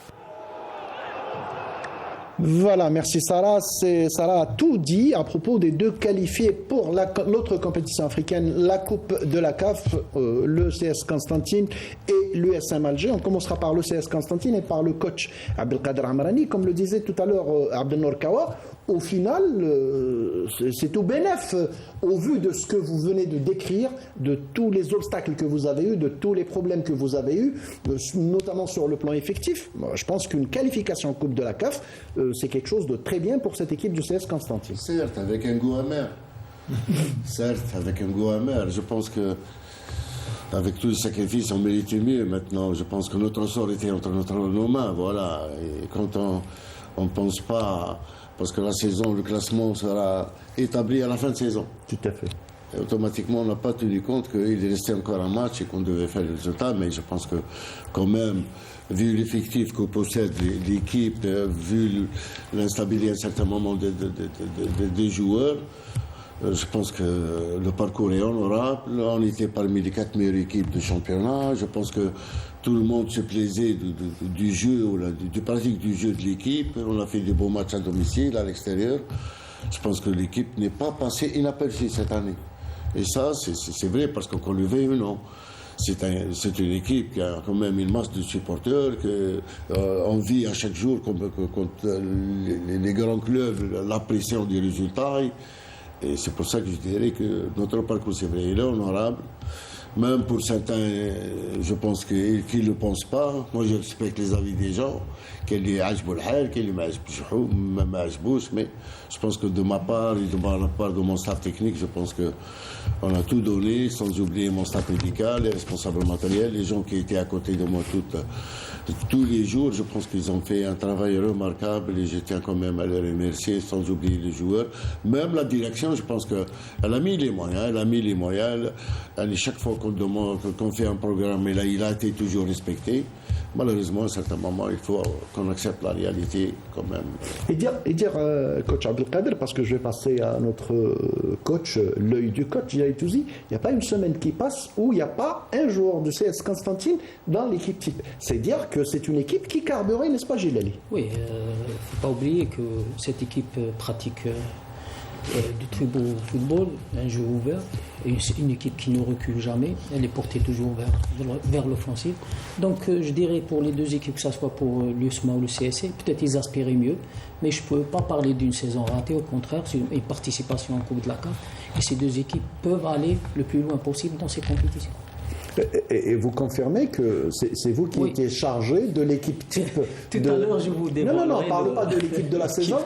Voilà, merci Sarah. Sarah a tout dit à propos des deux qualifiés pour l'autre compétition africaine, la Coupe de la CAF, le CS Constantine et l'USM Alger. On commencera par le CS Constantine et par le coach Abdelkader Amrani. Comme le disait tout à l'heure Abdelnour Kawa, au final, c'est tout bénef au vu de ce que vous venez de décrire, de tous les obstacles que vous avez eus, de tous les problèmes que vous avez eus, notamment sur le plan effectif. Je pense qu'une qualification en Coupe de la CAF, c'est quelque chose de très bien pour cette équipe du CS Constantine. Certes, avec un goût amer. Certes, avec un goût amer. Je pense que avec tous les sacrifices, on méritait mieux maintenant. Je pense que notre sort était entre nos mains. Voilà. Et quand on ne pense pas, parce que la saison, le classement sera établi à la fin de saison. Tout à fait. Et automatiquement, on n'a pas tenu compte qu'il restait encore un match et qu'on devait faire le résultat. Mais je pense que quand même, vu l'effectif que possède l'équipe, vu l'instabilité à un certain moment des joueurs, je pense que le parcours est honorable. On était parmi les 4 meilleures équipes du championnat. Je pense que tout le monde se plaisait du jeu, du pratique du jeu de l'équipe. On a fait des beaux matchs à domicile, à l'extérieur. Je pense que l'équipe n'est pas passée inaperçue cette année. Et ça, c'est vrai, parce qu'on le veuille ou non. C'est une équipe qui a quand même une masse de supporters, on vit à chaque jour contre les grands clubs la pression des résultats. Et c'est pour ça que je dirais que notre parcours, c'est vrai, il est honorable. Même pour certains, je pense qu'ils ne le pensent pas. Moi, je respecte les avis des gens. Qu'il y ait mais je pense que de ma part et de la part de mon staff technique, je pense qu'on a tout donné, sans oublier mon staff médical, les responsables matériels, les gens qui étaient à côté de moi tous les jours. Je pense qu'ils ont fait un travail remarquable et je tiens quand même à les remercier, sans oublier les joueurs. Même la direction, je pense qu'elle a mis les moyens. Chaque fois qu'on fait un programme, il a été toujours respecté. Malheureusement, à certains moments, il faut qu'on accepte la réalité quand même. Et dire coach Abdelkader, parce que je vais passer à notre coach, l'œil du coach, Yahi Touzi, il n'y a pas une semaine qui passe où il n'y a pas un joueur du CS Constantine dans l'équipe type. C'est dire que c'est une équipe qui carburait, n'est-ce pas, Gilali? Oui, il ne faut pas oublier que cette équipe pratique du très beau football, un jeu ouvert, et une équipe qui ne recule jamais, elle est portée toujours vers l'offensive. Donc je dirais pour les deux équipes, que ce soit pour l'USMA ou le CSC, peut-être ils aspiraient mieux, mais je ne peux pas parler d'une saison ratée, au contraire, c'est une participation en Coupe de la CAF, et ces deux équipes peuvent aller le plus loin possible dans ces compétitions. Et vous confirmez que c'est vous qui étiez chargé de l'équipe type. Tout à l'heure, je vous dévoilerai. Non, je ne parle pas de l'équipe de la saison.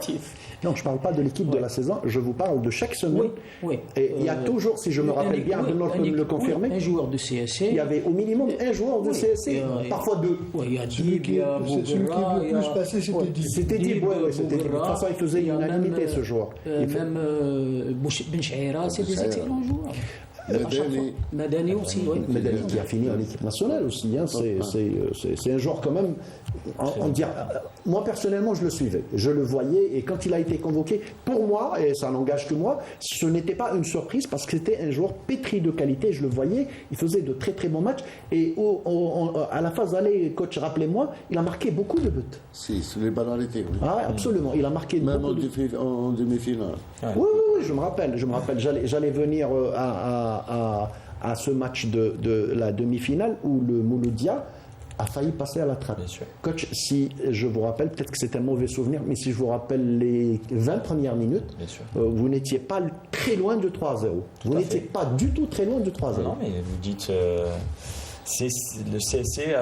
Non, je ne parle pas de l'équipe de la saison, je vous parle de chaque semaine. Oui. Et il y a toujours, si je me rappelle bien, Abdelnour peut me le confirmer. Un joueur de CSC. Il y avait au minimum un joueur de CSC, parfois deux. Oui, il y a celui qui est le plus passé, c'était Dib. C'était Dib, oui. De toute façon, il faisait unanimité, ce joueur. Même Ben Chaira, c'est des excellents joueurs. Madani aussi, oui. Madani qui a fini en équipe nationale aussi. C'est un joueur quand même. Moi personnellement, je le suivais, je le voyais, et quand il a été convoqué, pour moi, et ça n'engage que moi, ce n'était pas une surprise parce que c'était un joueur pétri de qualité. Je le voyais, il faisait de très très bons matchs, et à la phase d'aller, coach, rappelez-moi, il a marqué beaucoup de buts. Si, sur les banalités, oui. Ah, absolument, il a marqué même beaucoup en demi-finale. Oui, je me rappelle. J'allais venir à ce match de la demi-finale où le Mouloudia a failli passer à la trappe. Coach, si je vous rappelle, peut-être que c'est un mauvais souvenir, mais si je vous rappelle les 20 premières minutes, vous n'étiez pas très loin de 3-0. Vous n'étiez pas du tout très loin de 3-0. Non, mais vous dites... Le CSC,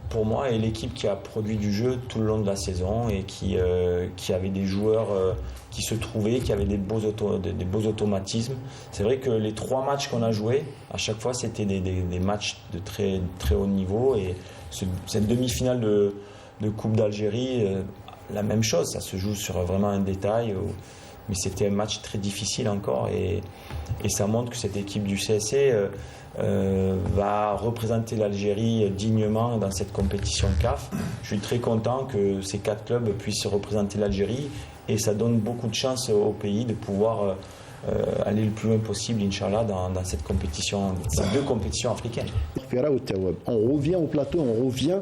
pour moi, est l'équipe qui a produit du jeu tout le long de la saison et qui avait des joueurs qui se trouvaient, qui avaient des beaux automatismes. C'est vrai que les 3 matchs qu'on a joués, à chaque fois, c'était des matchs de très, très haut niveau. Et cette demi-finale de Coupe d'Algérie, la même chose, ça se joue sur vraiment un détail. Mais c'était un match très difficile encore. Et ça montre que cette équipe du CSC va représenter l'Algérie dignement dans cette compétition CAF. Je suis très content que ces 4 clubs puissent représenter l'Algérie et ça donne beaucoup de chance au pays de pouvoir aller le plus loin possible, Inch'Allah, dans cette compétition, ces 2 compétitions africaines. On revient au plateau, on revient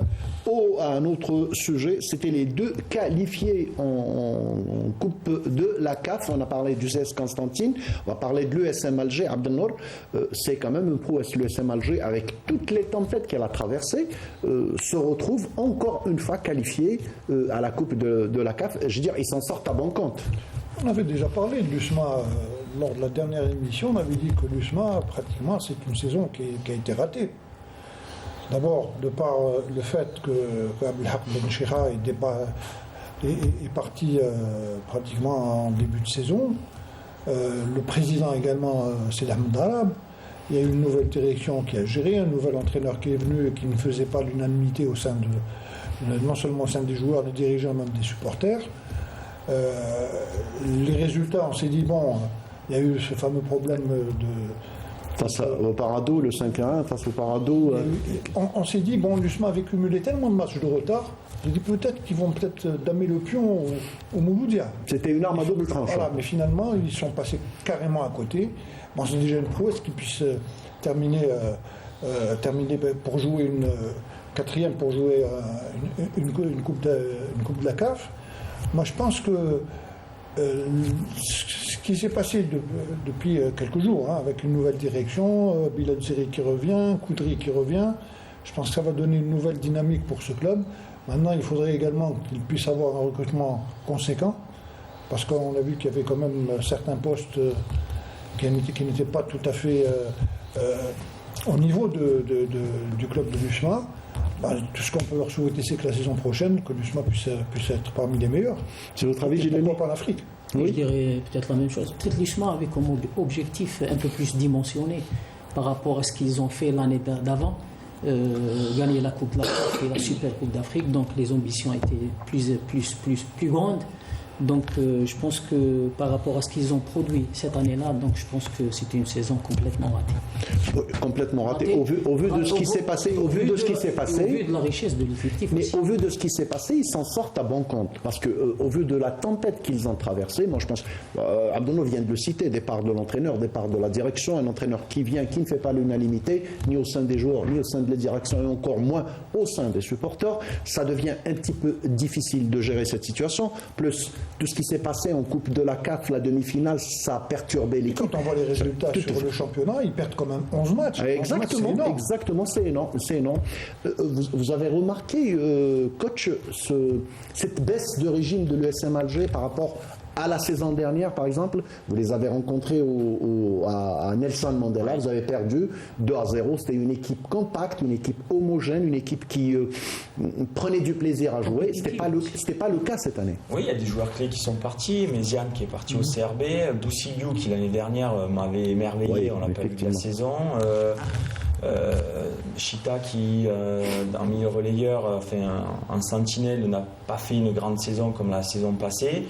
à un autre sujet. C'était les 2 qualifiés en Coupe de la CAF. On a parlé du CS Constantine, on va parler de l'USM Alger. Abdelnour, c'est quand même une prouesse. L'USM Alger, avec toutes les tempêtes qu'elle a traversées, se retrouve encore une fois qualifié à la Coupe de la CAF. Je veux dire, ils s'en sortent à bon compte. On avait déjà parlé de l'USMA lors de la dernière émission. On avait dit que l'USMA, pratiquement, c'est une saison qui a été ratée. D'abord, de par le fait que Abdelhak Ben Chira est parti pratiquement en début de saison. Le président également, c'est Ahmed Arab. Il y a eu une nouvelle direction qui a géré, un nouvel entraîneur qui est venu et qui ne faisait pas l'unanimité au sein non seulement au sein des joueurs, des dirigeants, même des supporters. Les résultats, on s'est dit, bon, il y a eu ce fameux problème face au Parado, le 5-1, face au Parado. On s'est dit, bon, l'USMA avait cumulé tellement de matchs de retard, j'ai dit peut-être qu'ils vont damer le pion au Mouloudia. C'était une arme à double tranchant. Voilà, mais finalement, ils sont passés carrément à côté. Bon, c'est déjà une prouesse qu'ils puissent terminer pour jouer une 4e, pour jouer une coupe de la CAF. Moi, je pense que ce qui s'est passé depuis quelques jours, avec une nouvelle direction, Bilal Zeri qui revient, Koudri qui revient, je pense que ça va donner une nouvelle dynamique pour ce club. Maintenant, il faudrait également qu'il puisse avoir un recrutement conséquent, parce qu'on a vu qu'il y avait quand même certains postes qui n'étaient pas tout à fait au niveau du club de l'USMA. Tout ce qu'on peut leur souhaiter, c'est que la saison prochaine, que l'USMA puisse être parmi les meilleurs. C'est votre avis, Gilles? Pourquoi pas l'Afrique? Oui. Je dirais peut-être la même chose. Peut-être l'USMA avait comme objectif un peu plus dimensionné par rapport à ce qu'ils ont fait l'année d'avant. Gagner la Coupe de l'Afrique et la Super Coupe d'Afrique. Donc les ambitions étaient plus grandes. Donc je pense que par rapport à ce qu'ils ont produit cette année-là, donc je pense que c'était une saison complètement ratée. Oui, complètement ratée. Au vu de ce qui s'est passé, au vu de la richesse de l'effectif. Mais aussi. au vu de ce qui s'est passé, ils s'en sortent à bon compte. Parce que au vu de la tempête qu'ils ont traversée, moi je pense, Abdelnour vient de le citer, départ de l'entraîneur, départ de la direction, un entraîneur qui ne fait pas l'unanimité, ni au sein des joueurs, ni au sein de la direction, et encore moins au sein des supporters, ça devient un petit peu difficile de gérer cette situation. Plus tout ce qui s'est passé en Coupe de la CAF, la demi-finale, ça a perturbé l'équipe. Quand on voit les résultats sur le championnat, ils perdent quand même 11 matchs. Exactement, c'est énorme. Vous avez remarqué, coach, cette baisse de régime de l'USM Alger par rapport à la saison dernière, par exemple. Vous les avez rencontrés à Nelson Mandela, vous avez perdu 2-0. C'était une équipe compacte, une équipe homogène, une équipe qui prenait du plaisir à jouer. C'était pas le cas cette année. Oui, il y a des joueurs clés qui sont partis. Méziane qui est parti au CRB, Doussiliou qui l'année dernière m'avait émerveillé, on l'a pas vu de la saison. Chita qui, en milieu relayeur, a fait un sentinelle, n'a pas fait une grande saison comme la saison passée.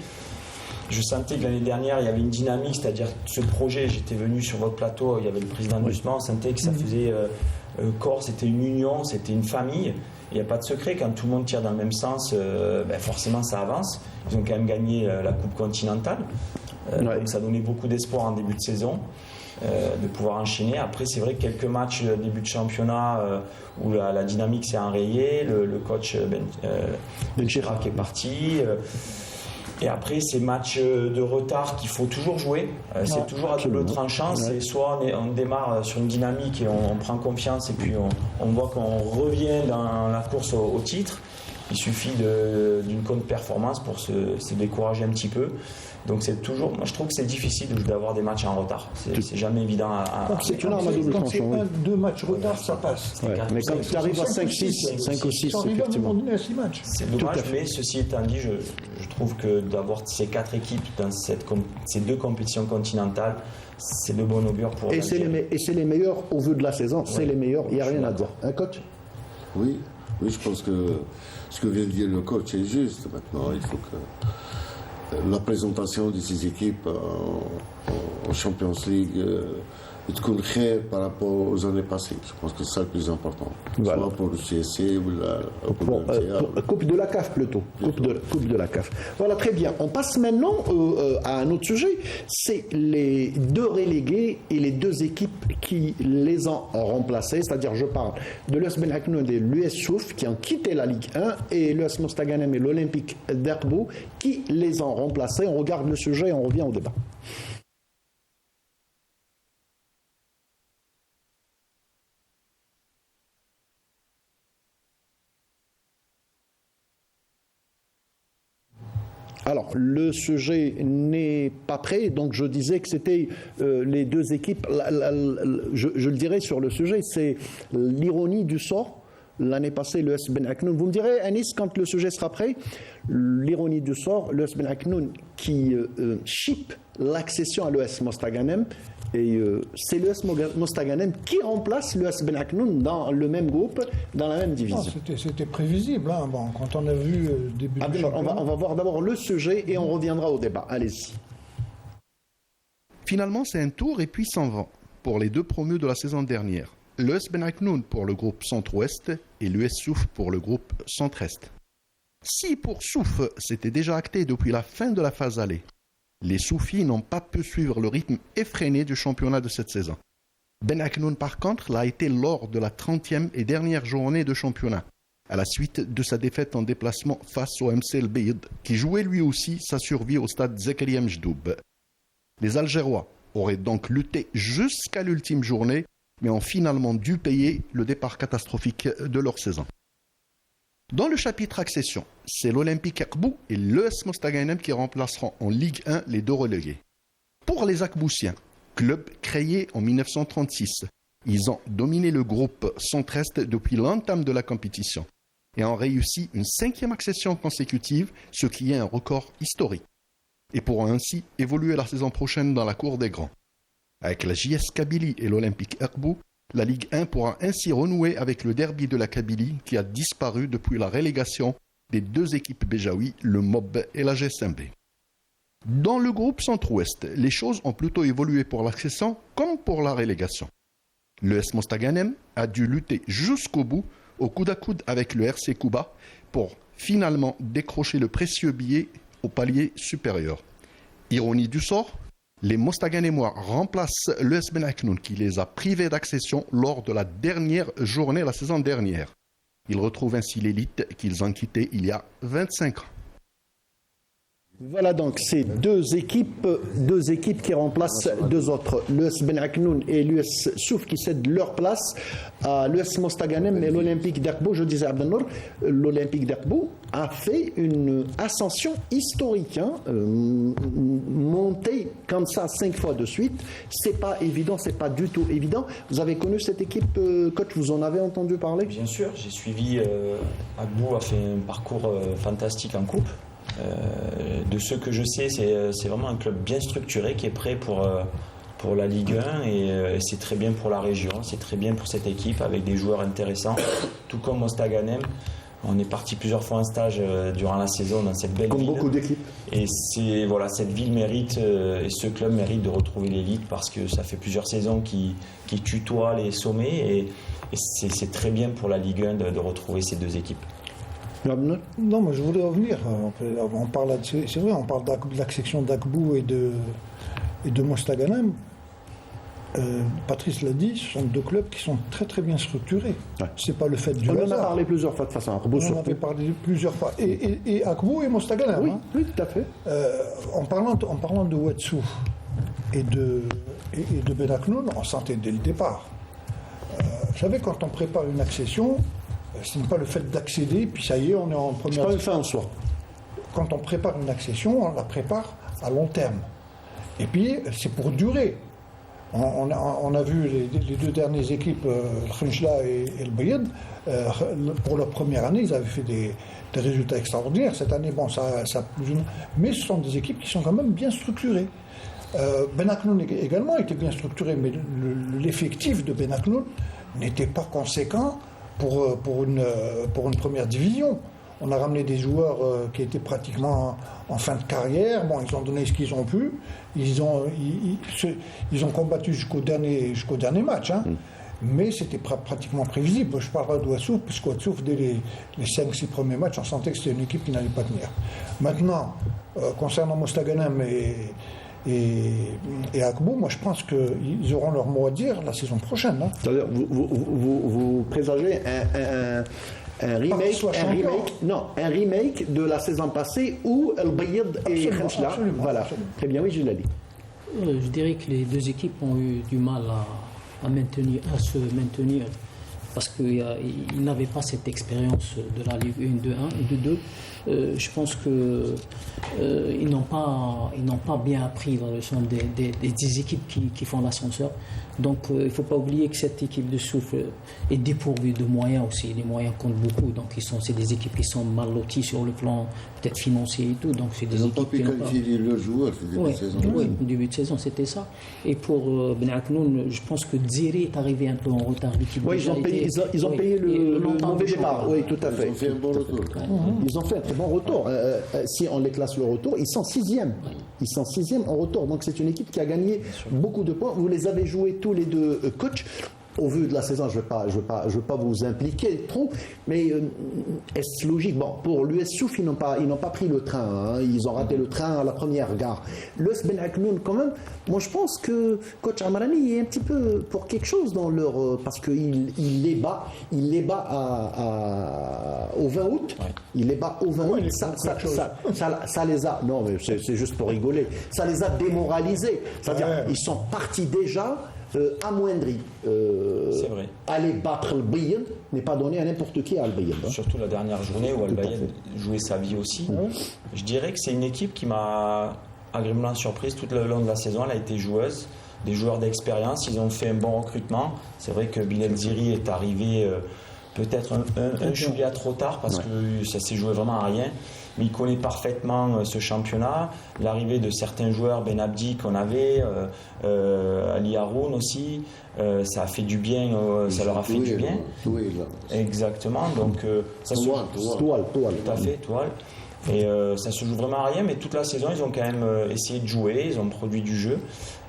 Je sentais que l'année dernière, il y avait une dynamique, c'est-à-dire ce projet, j'étais venu sur votre plateau, il y avait le président de l'USMA, on sentait que ça faisait corps, c'était une union, c'était une famille. Il n'y a pas de secret, quand tout le monde tire dans le même sens, forcément ça avance. Ils ont quand même gagné la Coupe continentale, donc ça donnait beaucoup d'espoir en début de saison. De pouvoir enchaîner. Après, c'est vrai que quelques matchs début de championnat où la dynamique s'est enrayée, le coach Ben Chira qui est parti. Et après, ces matchs de retard qu'il faut toujours jouer, c'est toujours à double tranchant. C'est soit on démarre sur une dynamique et on prend confiance et puis on voit qu'on revient dans la course au titre. il suffit d'une contre-performance pour se décourager un petit peu. Donc c'est toujours, moi je trouve que c'est difficile d'avoir des matchs en retard. C'est jamais évident à c'est une arme à double Quand c'est tranchant. 2 matchs retard, ça passe. Ouais, mais quand tu arrives à 5-6, 5 ou 6, effectivement. À 6 matchs. C'est dommage, mais ceci étant dit, je trouve que d'avoir ces 4 équipes dans ces 2 compétitions continentales, c'est de bon augure pour Et c'est les meilleurs au vu de la saison, c'est les meilleurs, il n'y a rien à dire. Hein, coach? Oui, je pense que ce que vient de dire le coach est juste. Maintenant, il faut que la présentation de ces équipes en Champions League تكون خير par rapport aux années passées. Je pense que c'est ça le plus important. Voilà. Soit pour le CSC ou la Coupe de la CAF plutôt. Coupe de la CAF. Voilà, très bien. On passe maintenant à un autre sujet. C'est les 2 relégués et les 2 équipes qui les ont remplacés. C'est-à-dire, je parle de l'US Ben Aknoun et l'US Souf qui ont quitté la Ligue 1 et l'US Mostaganem et l'Olympique d'Erbou qui les ont remplacés. On regarde le sujet et on revient au débat. Alors, le sujet n'est pas prêt, donc je disais que c'était les 2 équipes, je le dirais sur le sujet, c'est l'ironie du sort. L'année passée, l'US Ben Aknoun, vous me direz, Anis, quand le sujet sera prêt, l'ironie du sort, l'US Ben Aknoun qui ship l'accession à l'US Mostaganem, et c'est l'US Mostaganem qui remplace l'US Ben Aknoun dans le même groupe, dans la même division. C'était prévisible, hein. Bon, quand on a vu début du championnat. On va voir d'abord le sujet et on reviendra au débat. Allez-y. Finalement, c'est un tour et puis s'en va pour les 2 promus de la saison dernière. L'US Ben Aknoun pour le groupe Centre-Ouest et l'US Souf pour le groupe Centre-Est. Si pour Souf, c'était déjà acté depuis la fin de la phase aller, les Soufis n'ont pas pu suivre le rythme effréné du championnat de cette saison. Ben Aknoun, par contre, l'a été lors de la 30e et dernière journée de championnat, à la suite de sa défaite en déplacement face au MC El Beid, qui jouait lui aussi sa survie au stade Zakaria Mjdoub. Les Algérois auraient donc lutté jusqu'à l'ultime journée, mais ont finalement dû payer le départ catastrophique de leur saison. Dans le chapitre accession, c'est l'Olympique Akbou et l'ES Mostaganem qui remplaceront en Ligue 1 les 2 relégués. Pour les Akboussiens, club créé en 1936, ils ont dominé le groupe Centre-Est depuis l'entame de la compétition et ont réussi une 5e accession consécutive, ce qui est un record historique, et pourront ainsi évoluer la saison prochaine dans la cour des grands. Avec la JS Kabylie et l'Olympique Akbou, la Ligue 1 pourra ainsi renouer avec le derby de la Kabylie qui a disparu depuis la relégation des 2 équipes béjaouis, le MOB et la GSMB. Dans le groupe Centre-Ouest, les choses ont plutôt évolué pour l'accession comme pour la relégation. L'ES Mostaganem a dû lutter jusqu'au bout, au coude à coude avec le RC Kouba, pour finalement décrocher le précieux billet au palier supérieur. Ironie du sort, les Mostaganemois remplacent l'ES Ben Aknoun qui les a privés d'accession lors de la dernière journée la saison dernière. Ils retrouvent ainsi l'élite qu'ils ont quittée il y a 25 ans. Voilà donc ces 2 équipes qui remplacent 2 autres, l'US Ben Aknoun et l'US Souf qui cèdent leur place à l'US Mostaganem et l'Olympique d'Erbou. Je disais Abdelnour, l'Olympique d'Erbou a fait une ascension historique, monter comme ça 5 fois de suite, c'est pas évident, c'est pas du tout évident. Vous avez connu cette équipe, coach, vous en avez entendu parler? Bien sûr, j'ai suivi, Agbou a fait un parcours fantastique en coupe. De ce que je sais, c'est vraiment un club bien structuré qui est prêt pour la Ligue 1 et c'est très bien pour la région, c'est très bien pour cette équipe avec des joueurs intéressants, tout comme Mostaganem. On est parti plusieurs fois en stage durant la saison dans cette belle ville. Comme beaucoup d'équipes. Et cette ville mérite, et ce club mérite de retrouver l'élite parce que ça fait plusieurs saisons qui tutoient les sommets et c'est très bien pour la Ligue 1 de retrouver ces 2 équipes. Non, mais je voulais revenir. On parle, c'est vrai, on parle de l'accession d'Agbou et de Mostaganem. Patrice l'a dit, ce sont 2 clubs qui sont très très bien structurés. Ouais. C'est pas le fait du hasard. On en a parlé plusieurs fois de façon. On en avait parlé plusieurs fois. Et Agbou et Mostaganem. Oui, oui, tout à fait. En parlant de Ouedsou et de Ben Aknoun, on sentait dès le départ. Vous savez, quand on prépare une accession, Ce n'est pas le fait d'accéder, puis ça y est, on est en C'est première. pas une fin en soi. Quand on prépare une accession, on la prépare à long terme. Et puis, c'est pour durer. On a vu les deux dernières équipes, le Khenchla et le Bayed, pour leur première année, ils avaient fait des résultats extraordinaires. Cette année, bon, mais ce sont des équipes qui sont quand même bien structurées. Ben Aknoun également était bien structuré, mais l'effectif de Ben Aknoun n'était pas conséquent pour une première division. On a ramené des joueurs qui étaient pratiquement en fin de carrière. Bon, ils ont donné ce qu'ils ont pu. Ils ont combattu jusqu'au dernier match. Hein. Mais c'était pratiquement prévisible. Je parlerai d'Ouassouf, puisque Ouassouf, dès les 5-6 premiers matchs, on sentait que c'était une équipe qui n'allait pas tenir. Maintenant, concernant Mostaganem et Akbou, moi je pense qu'ils auront leur mot à dire la saison prochaine. Hein. C'est-à-dire, vous présagez un remake de la saison passée où El Bayed et Khenchla. Voilà. Très bien, oui, je l'ai dit. Je dirais que les deux équipes ont eu du mal à se maintenir parce qu'ils n'avaient pas cette expérience de la Ligue 1, de 1 et de 2. Je pense qu'ils n'ont pas bien appris la leçon des équipes qui font l'ascenseur. Donc il ne faut pas oublier que cette équipe de Souffle est dépourvue de moyens aussi. Les moyens comptent beaucoup. Donc c'est des équipes qui sont mal loties sur le plan peut-être financier et tout. Donc c'est des Ils n'ont équipes pas pu qualifier leurs joueurs au début de saison. Oui, au début de saison, c'était ça. Et pour Ben Aknoun, je pense que Dziri est arrivé un peu en retard. Oui, ils ont payé le mauvais départ. Oui, tout à fait. Ils ont fait un bon retour. Ils ont fait un très bon retour. Si on les classe le retour, ils sont 6e. Ils sont 6e en retour. Donc c'est une équipe qui a gagné beaucoup de points. Vous les avez joués tous les deux, coach. Au vu de la saison, je ne veux pas vous impliquer trop, mais est-ce logique? Bon, pour l'US Souf, ils n'ont pas pris le train. Hein. Ils ont raté le train à la première gare. L'US Ben Aknoun, quand même, moi je pense que coach Amrani est un petit peu pour quelque chose dans leur... parce qu'il les bat au 20 août. Ouais. Il les bat au 20 août. Ça les a... Non, mais c'est juste pour rigoler. Ça les a démoralisés. C'est-à-dire, ils sont partis déjà... amoindri. C'est vrai. Aller battre le Bayern n'est pas donné à n'importe qui à Al Bayern. Hein. Surtout la dernière journée où Al Bayern jouait sa vie aussi. Je dirais que c'est une équipe qui m'a agréablement surprise tout le long de la saison. Elle a été joueuse, des joueurs d'expérience. Ils ont fait un bon recrutement. C'est vrai que Bilal Ziri est arrivé peut-être un chouïa trop tard parce que ça s'est joué vraiment à rien. Mais il connaît parfaitement ce championnat. L'arrivée de certains joueurs, Ben Abdi qu'on avait, Ali Haroun aussi, ça a fait du bien, ça leur a fait du bien. Exactement, donc ça se joue. Toile. Tout à fait, toile. Et ça se joue vraiment à rien, mais toute la saison, ils ont quand même essayé de jouer, ils ont produit du jeu.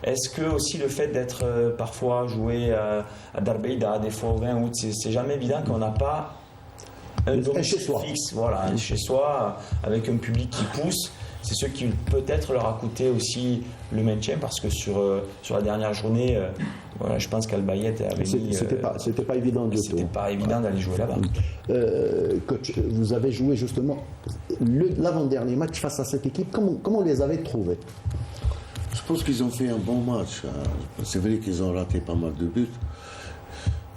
Est-ce que aussi le fait d'être parfois joué à Darbeida, des fois au 20 août, c'est jamais évident qu'on n'a pas un domicile fixe, voilà, un chez soi, avec un public qui pousse. C'est ce qui peut-être leur a coûté aussi le maintien, parce que sur la dernière journée, voilà, je pense qu'Al Bayed avait mis... C'était pas évident du tout. C'était pas évident d'aller jouer là-bas. Coach, vous avez joué justement l'avant-dernier match face à cette équipe. Comment les avez trouvés? Je pense qu'ils ont fait un bon match. C'est vrai qu'ils ont raté pas mal de buts.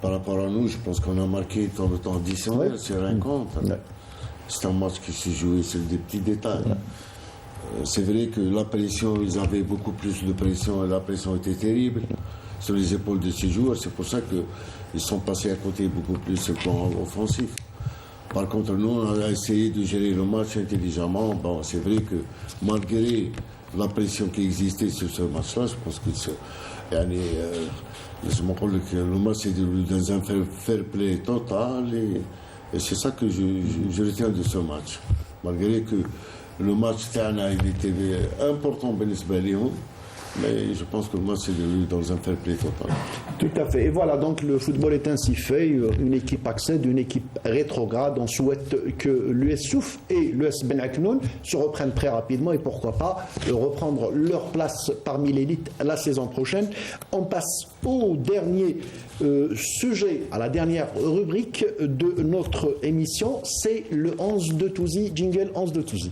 Par rapport à nous, je pense qu'on a marqué dans le temps additionnel, c'est rien contre. C'est un match qui se jouait sur des petits détails. C'est vrai que la pression, ils avaient beaucoup plus de pression et la pression était terrible sur les épaules de ces joueurs. C'est pour ça qu'ils sont passés à côté beaucoup plus sur le plan offensif. Par contre, nous, on a essayé de gérer le match intelligemment. Bon, c'est vrai que malgré la pression qui existait sur ce match-là, je pense que je me rappelle que le match est dans un fair play total et c'est ça que je retiens de ce match. Malgré que le match il était important mais je pense que le match est dans un fair play total. Tout à fait. Et voilà, donc le football est ainsi fait. Une équipe accède, une équipe rétrograde. On souhaite que l'US Souf et l'US Ben Aknoun se reprennent très rapidement et pourquoi pas reprendre leur place parmi l'élite la saison prochaine. On passe au dernier sujet, à la dernière rubrique de notre émission. C'est le 11 de Touzi, jingle 11 de Touzi.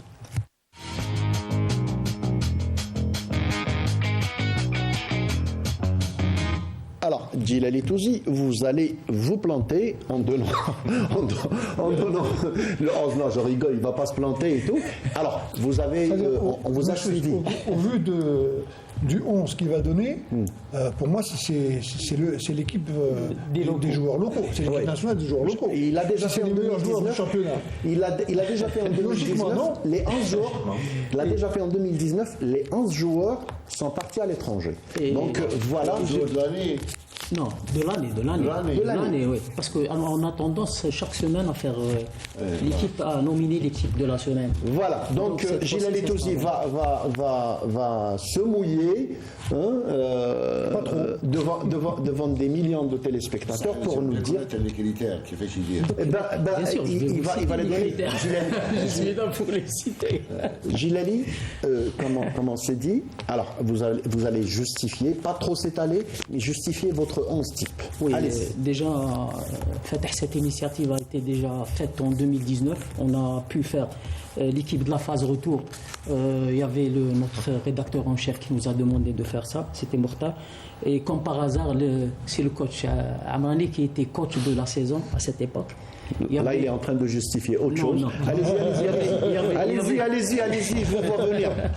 Alors, Djilali Touzi, vous allez vous planter en donnant, en donnant le 11. Non, je rigole, il ne va pas se planter et tout. Alors, vous avez, on vous a suivi. Au vu du 11 qu'il va donner, pour moi, c'est l'équipe des joueurs locaux. C'est l'équipe nationale des joueurs locaux. Et il a déjà fait les meilleurs joueurs du championnat. Il a déjà fait en 2019 les 11 joueurs. Il a déjà fait en 2019 les 11 joueurs sont partis à l'étranger. Donc voilà. De l'année. Non, de l'année, oui. Parce qu'on a tendance chaque semaine à faire à nominer l'équipe de la semaine. Voilà, donc Djilali Touzi va se mouiller devant des millions de téléspectateurs pour nous dire. C'est les critères qui fait chier. Bien sûr, il va les donner. Je suis là pour les citer. Djilali, comment c'est dit? Alors, vous allez justifier, pas trop s'étaler, mais justifier votre 11 type. Oui, déjà, cette initiative a été déjà faite en 2019. On a pu faire l'équipe de la phase retour. Il y avait notre rédacteur en chef qui nous a demandé de faire ça, c'était Mourta. Et comme par hasard, c'est le coach Amrani qui était coach de la saison à cette époque. Là, il est en train de justifier autre chose. Allez-y,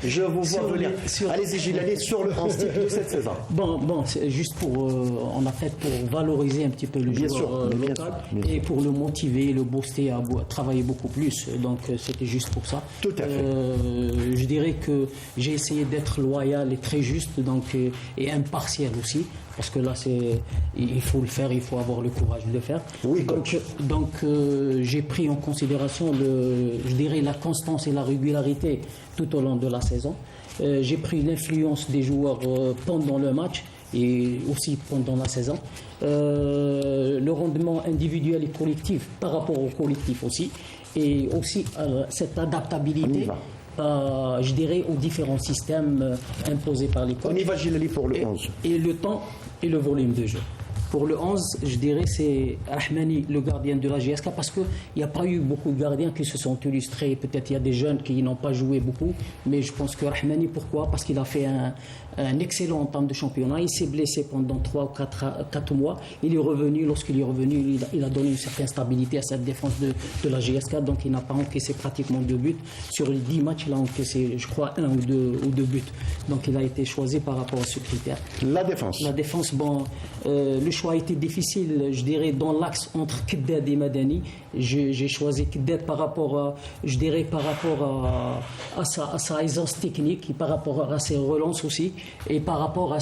je vous vois venir. Allez-y, Djilali, sur le 11 type de cette saison. Bon, c'est juste on a fait pour valoriser un petit peu le joueur local et pour le motiver, le booster à travailler beaucoup plus. Donc, c'était juste pour ça. Tout à fait. Je dirais que j'ai essayé d'être loyal et très juste, et impartial aussi. Parce que là, il faut le faire, il faut avoir le courage de le faire. Oui, donc j'ai pris en considération, je dirais, la constance et la régularité tout au long de la saison. J'ai pris l'influence des joueurs pendant le match et aussi pendant la saison. Le rendement individuel et collectif par rapport au collectif aussi. Et aussi cette adaptabilité. Je dirais, aux différents systèmes imposés par les coachs. On y va, Djilali, pour le 11. Et le temps et le volume de jeu. Pour le 11, je dirais, c'est Rahmani, le gardien de la GSK, parce qu'il n'y a pas eu beaucoup de gardiens qui se sont illustrés. Peut-être il y a des jeunes qui n'ont pas joué beaucoup, mais je pense que Rahmani, pourquoi? Parce qu'il a fait un excellent entame de championnat. Il s'est blessé pendant 3 ou 4 mois. Il est revenu. Lorsqu'il est revenu, il a donné une certaine stabilité à cette défense de la GSK. Donc il n'a pas encaissé pratiquement 2 buts. Sur les 10 matchs, il a encaissé, je crois, 1 ou 2 buts. Donc il a été choisi par rapport à ce critère. La défense, le choix a été difficile, je dirais, dans l'axe entre Keddad et Madani. J'ai choisi Keddad par rapport à sa aisance technique et par rapport à ses relances aussi, et par rapport à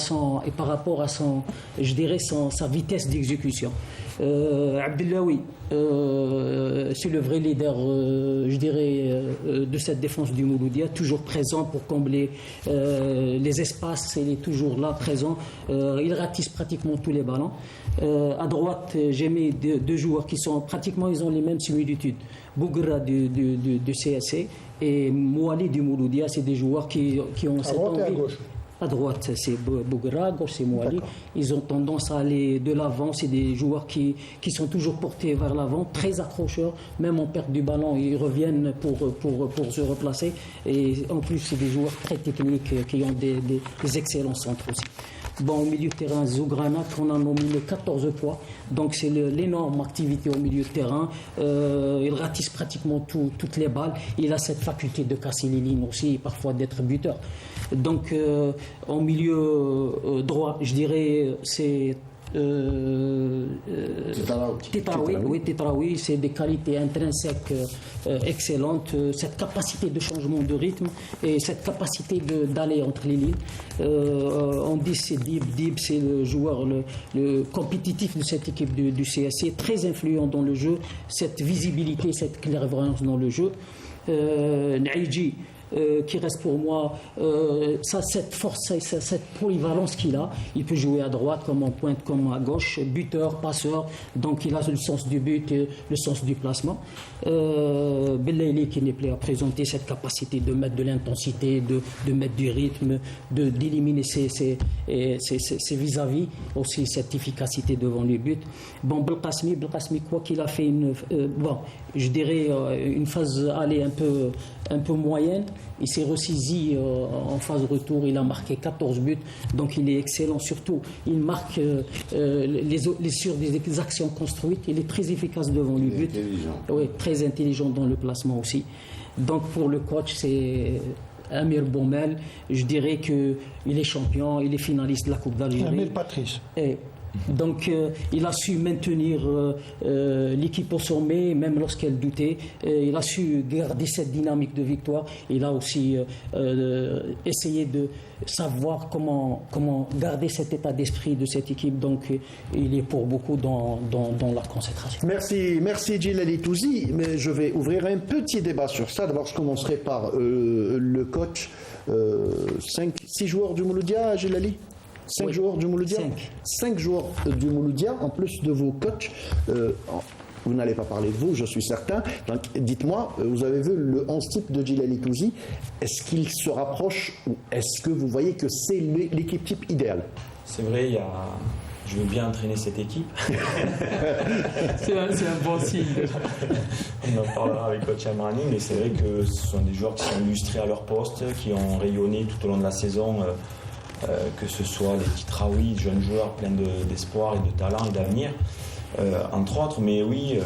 je dirais, sa vitesse d'exécution. Abdellaoui, c'est le vrai leader, je dirais, de cette défense du Mouloudia, toujours présent pour combler les espaces. Il est toujours là, présent. Il ratisse pratiquement tous les ballons. À droite, j'ai mis 2 joueurs qui sont pratiquement, ils ont les mêmes similitudes. Bougra du CSC et Mouali du Mouloudia, c'est des joueurs qui ont cette envie. À gauche. À droite, c'est Bougra, à gauche, c'est Mouali. Ils ont tendance à aller de l'avant. C'est des joueurs qui sont toujours portés vers l'avant, très accrocheurs. Même en perte du ballon, ils reviennent pour se replacer. Et en plus, c'est des joueurs très techniques qui ont des excellents centres aussi. Bon, au milieu de terrain, Zougrana, qu'on a nominé 14 fois. Donc, c'est l'énorme activité au milieu de terrain. Il ratisse pratiquement toutes les balles. Il a cette faculté de casser les lignes aussi et parfois d'être buteur. Donc, en milieu droit, je dirais, c'est Tetraoui, c'est des qualités intrinsèques excellentes, cette capacité de changement de rythme et cette capacité d'aller entre les lignes. On dit c'est Dib, c'est le joueur le compétitif de cette équipe du CSC, très influent dans le jeu, cette visibilité, cette clairvoyance dans le jeu. Naïdji, qui reste pour moi cette force, cette polyvalence qu'il a. Il peut jouer à droite comme en pointe, comme à gauche, buteur, passeur, donc il a le sens du but et le sens du placement. Bellaili qui n'est plus à présenter cette capacité de mettre de l'intensité, de mettre du rythme, d'éliminer ses vis-à-vis, aussi cette efficacité devant les buts. Bon, Belkacmi, quoi qu'il a fait je dirais une phase aller un peu moyenne. Il s'est ressaisi en phase retour, il a marqué 14 buts, donc il est excellent surtout. Il marque sur des actions construites, il est très efficace devant le but. Oui, très intelligent dans le placement aussi. Donc pour le coach, c'est Amir Boumel, je dirais qu'il est champion, il est finaliste de la Coupe d'Algérie. Amir Patrice. Donc il a su maintenir l'équipe au sommet, même lorsqu'elle doutait. Il a su garder cette dynamique de victoire. Il a aussi essayé de savoir comment garder cet état d'esprit de cette équipe. Donc il est pour beaucoup dans la concentration. Merci Djilali Touzi. Mais je vais ouvrir un petit débat sur ça. D'abord, je commencerai par le coach. 6 joueurs du Mouloudia, Djilali? 5 joueurs du Mouloudia. 5 joueurs du Mouloudia, en plus de vos coachs. Vous n'allez pas parler de vous, je suis certain. Donc, dites-moi, vous avez vu le 11 type de Djilali Touzi. Est-ce qu'il se rapproche ou est-ce que vous voyez que c'est l'équipe type idéale? C'est vrai, je veux bien entraîner cette équipe. c'est un bon signe. On en parlera avec coach Amrani, mais c'est vrai que ce sont des joueurs qui sont illustrés à leur poste, qui ont rayonné tout au long de la saison. Que ce soit des petits Traoui, jeunes joueurs pleins d'espoir et de talent et d'avenir, entre autres. Mais oui,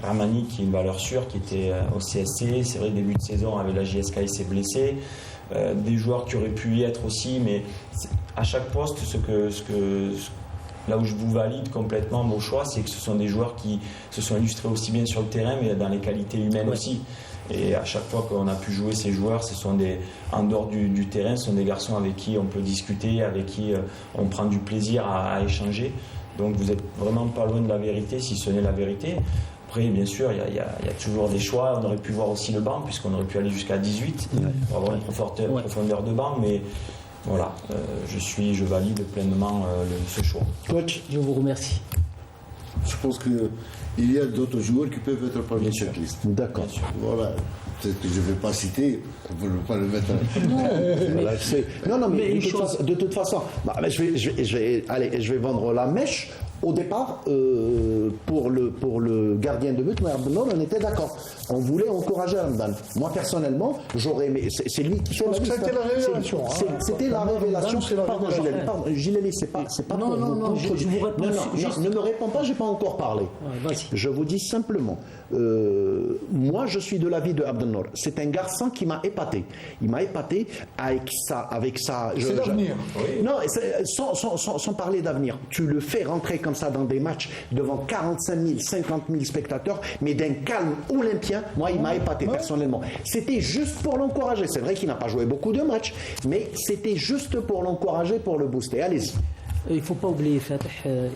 Ramani qui est une valeur sûre, qui était au CSC, c'est vrai, début de saison avec la JSK, il s'est blessé. Des joueurs qui auraient pu y être aussi, mais à chaque poste, là où je vous valide complètement vos choix, c'est que ce sont des joueurs qui se sont illustrés aussi bien sur le terrain, mais dans les qualités humaines aussi. Et à chaque fois qu'on a pu jouer ces joueurs, ce sont en dehors du terrain, ce sont des garçons avec qui on peut discuter, avec qui on prend du plaisir à échanger. Donc vous n'êtes vraiment pas loin de la vérité, si ce n'est la vérité. Après, bien sûr, il y a toujours des choix. On aurait pu voir aussi le banc, puisqu'on aurait pu aller jusqu'à 18 pour avoir une profondeur de banc. Mais voilà, je valide pleinement ce choix. Coach, je vous remercie. Je pense qu'il y a d'autres joueurs qui peuvent être parmi cette liste. D'accord. Voilà. Peut-être que je ne vais pas citer pour ne pas le mettre. Non, mais de toute façon, je vais vendre la mèche. Au départ, pour le gardien de but, on était d'accord. On voulait encourager Ramdan. Moi, personnellement, j'aurais aimé. C'est lui qui fait la liste. C'était la révélation. C'était la révélation. Pardon, Gilles, c'est pas Non, je vous réponds. Ne me réponds pas, j'ai pas encore parlé. Je vous dis simplement, moi, je suis de l'avis de Abdelnour. C'est un garçon qui m'a épaté. Il m'a épaté avec ça. C'est l'avenir. Non, sans parler d'avenir. Tu le fais rentrer comme ça dans des matchs devant 45 000, 50 000 spectateurs, mais d'un calme olympien. Moi, il m'a épaté personnellement. C'était juste pour l'encourager. C'est vrai qu'il n'a pas joué beaucoup de matchs, mais c'était juste pour l'encourager, pour le booster. Allez-y. Il ne faut pas oublier, Fatih,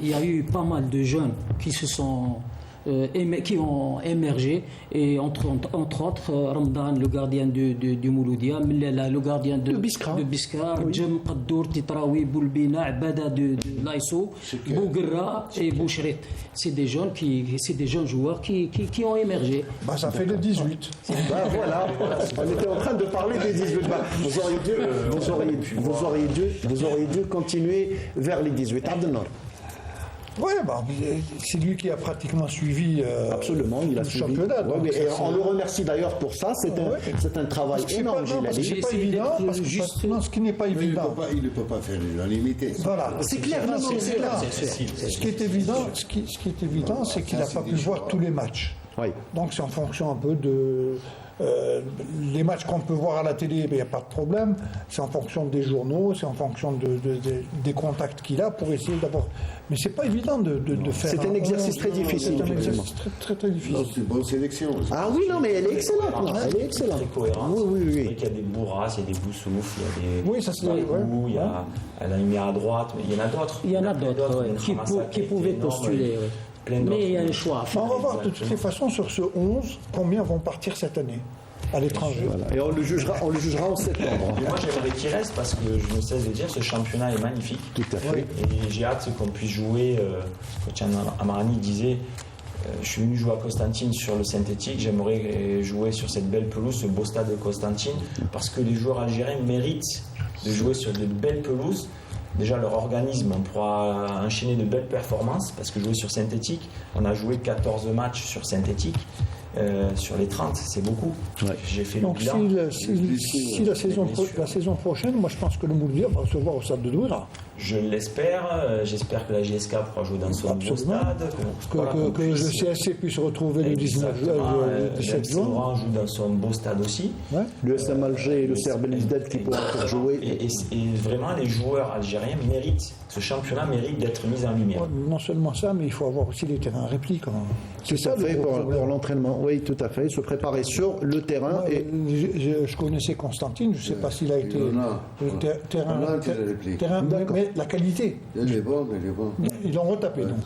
il y a eu pas mal de jeunes qui ont émergé, et entre autres Ramdan, le gardien du Mouloudia, Mlala, le gardien de Biskra, Jem Qaddour, Titraoui, Boulbina, Abada de l'Aïsso, Bouguerra et Bouchrit. C'est des jeunes joueurs qui ont émergé. Ça fait le 18. Voilà, on était en train de parler des 18. Vous auriez dû continuer vers les 18. Abdelnour. Oui, c'est lui qui a pratiquement suivi absolument, il a le suivi. championnat. Et on le remercie d'ailleurs pour ça. C'est un travail énorme. C'est pas évident. Ce qui n'est pas évident. Il ne peut pas faire l'unanimité. Voilà. C'est clair. C'est clair. Ce qui est évident, c'est qu'il n'a pas pu voir tous les matchs. Oui. Donc c'est en fonction un peu de... les matchs qu'on peut voir à la télé, il n'y a pas de problème. C'est en fonction des journaux, c'est en fonction des contacts qu'il a pour essayer d'avoir. Mais c'est pas évident de faire. C'est un exercice très difficile. C'est un exercice très difficile. C'est une bonne sélection. Ah oui, non, mais elle est excellente. Elle est excellente. Très cohérente. Oui. Il y a des Bourras, il y a des Boussouf, il y a des. Oui, ça c'est. Il y a Alaïmia à droite, mais il y en a d'autres. Il y en a d'autres qui pouvaient postuler. Mais il y a un choix. On va voir de toutes les façons sur ce 11 combien vont partir cette année à l'étranger. Voilà. Et on le jugera en septembre. Moi j'aimerais qu'il reste parce que je ne cesse de dire ce championnat est magnifique. Tout à fait. Et j'ai hâte qu'on puisse jouer. Coach Amarani disait je suis venu jouer à Constantine sur le synthétique, j'aimerais jouer sur cette belle pelouse, ce beau stade de Constantine, parce que les joueurs algériens méritent de jouer sur de belles pelouses. Déjà, leur organisme, on pourra enchaîner de belles performances parce que jouer sur synthétique, on a joué 14 matchs sur synthétique sur les 30, c'est beaucoup. Ouais. J'ai fait le Donc bilan. si la saison prochaine, moi je pense que le Mouloudia va recevoir au stade de Douala. Je l'espère. J'espère que la GSK pourra jouer dans son nouveau Absolument. stade. Que le CSC puisse retrouver le 17 juin. Oran joue dans son beau stade aussi. Ouais. Le SM Alger et le CR Belouizdad qui pourront encore jouer. Et vraiment, les joueurs algériens méritent, ce championnat mérite d'être mis en lumière. Non seulement ça, mais il faut avoir aussi des terrains répliques. Tout à fait pour l'entraînement. Oui, tout à fait. Se préparer sur le terrain. Et Je connaissais Constantine, je ne sais pas s'il a été. Terrain, mais la qualité. Il est bon, il est bon. Ils l'ont retapé, donc.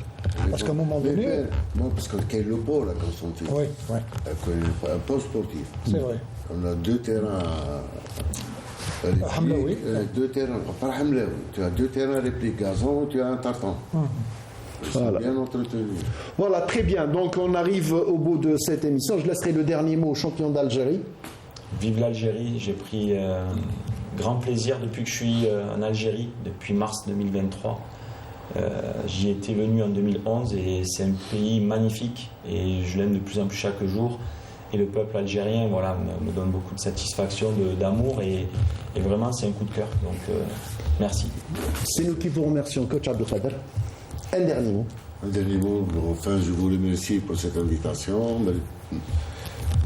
Parce qu'à un moment donné. Non, parce qu'il y a le pôle à Constantine. Oui, oui. Un pôle sportif. C'est vrai. On a 2 terrains. Hamlaoui. 2 terrains, pas Hamlaoui. Tu as 2 terrains répliques gazon, tu as un tartan. Voilà. Bien entretenu. Voilà, très bien. Donc on arrive au bout de cette émission. Je laisserai le dernier mot au champion d'Algérie. Vive l'Algérie, j'ai pris grand plaisir depuis que je suis en Algérie, depuis mars 2023. J'y étais venu en 2011 et c'est un pays magnifique et je l'aime de plus en plus chaque jour. Et le peuple algérien voilà, me donne beaucoup de satisfaction, d'amour et vraiment c'est un coup de cœur. Donc merci. C'est nous qui vous remercions, coach Abdelkader. Un dernier mot. Un dernier mot, enfin je vous remercie pour cette invitation.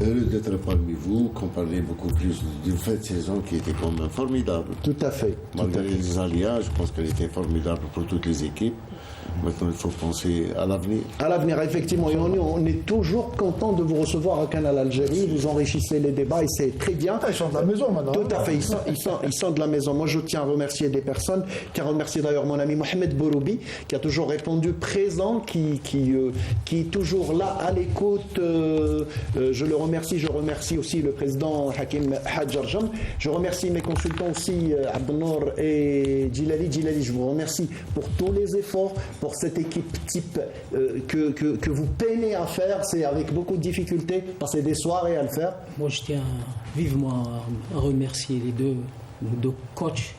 Heureux d'être parmi vous, qu'on parlait beaucoup plus d'une fin de saison qui était quand même formidable. Tout à fait. Malgré les aléas, je pense qu'elle était formidable pour toutes les équipes. Maintenant, il faut penser à l'avenir. À l'avenir, effectivement. Et on est toujours content de vous recevoir à Canal Algérie. Vous enrichissez les débats et c'est très bien. Ils sont de la maison maintenant. Tout à fait, ils sont de la maison. Moi, je tiens à remercier des personnes. Je tiens à remercier d'ailleurs mon ami Mohamed Bouroubi, qui a toujours répondu présent, qui est toujours là à l'écoute. Je le remercie. Je remercie aussi le président Hakim Hadjarjam. Je remercie mes consultants aussi, Abdenour et Djilali. Djilali, je vous remercie pour tous les efforts, pour cette équipe type que vous peinez à faire. C'est avec beaucoup de difficultés, passer des soirées à le faire. Moi, je tiens vivement à remercier les deux coachs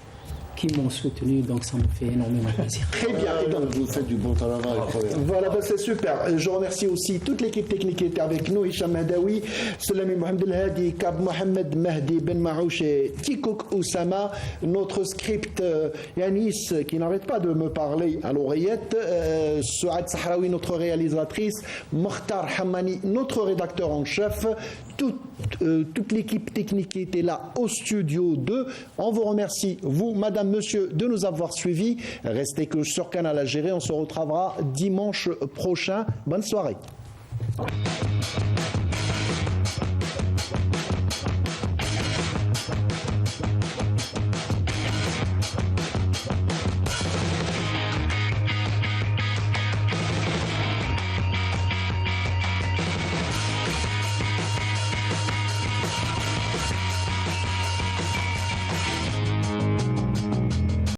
qui m'ont soutenu, donc ça me fait énormément plaisir. Très bien. Et donc, vous faites du bon travail. Voilà, c'est super. Je remercie aussi toute l'équipe technique qui était avec nous, Hicham Hadaoui, Salami Mohamed El Hadi, Kab Mohamed Mahdi Ben Marouche et Tikouk Oussama, notre script Yanis qui n'arrête pas de me parler à l'oreillette, Souad Sahraoui, notre réalisatrice, Mokhtar Hammani, notre rédacteur en chef, toute l'équipe technique qui était là au studio 2. On vous remercie, vous, madame, monsieur, de nous avoir suivis. Restez que sur Canal Algérie. On se retrouvera dimanche prochain. Bonne soirée.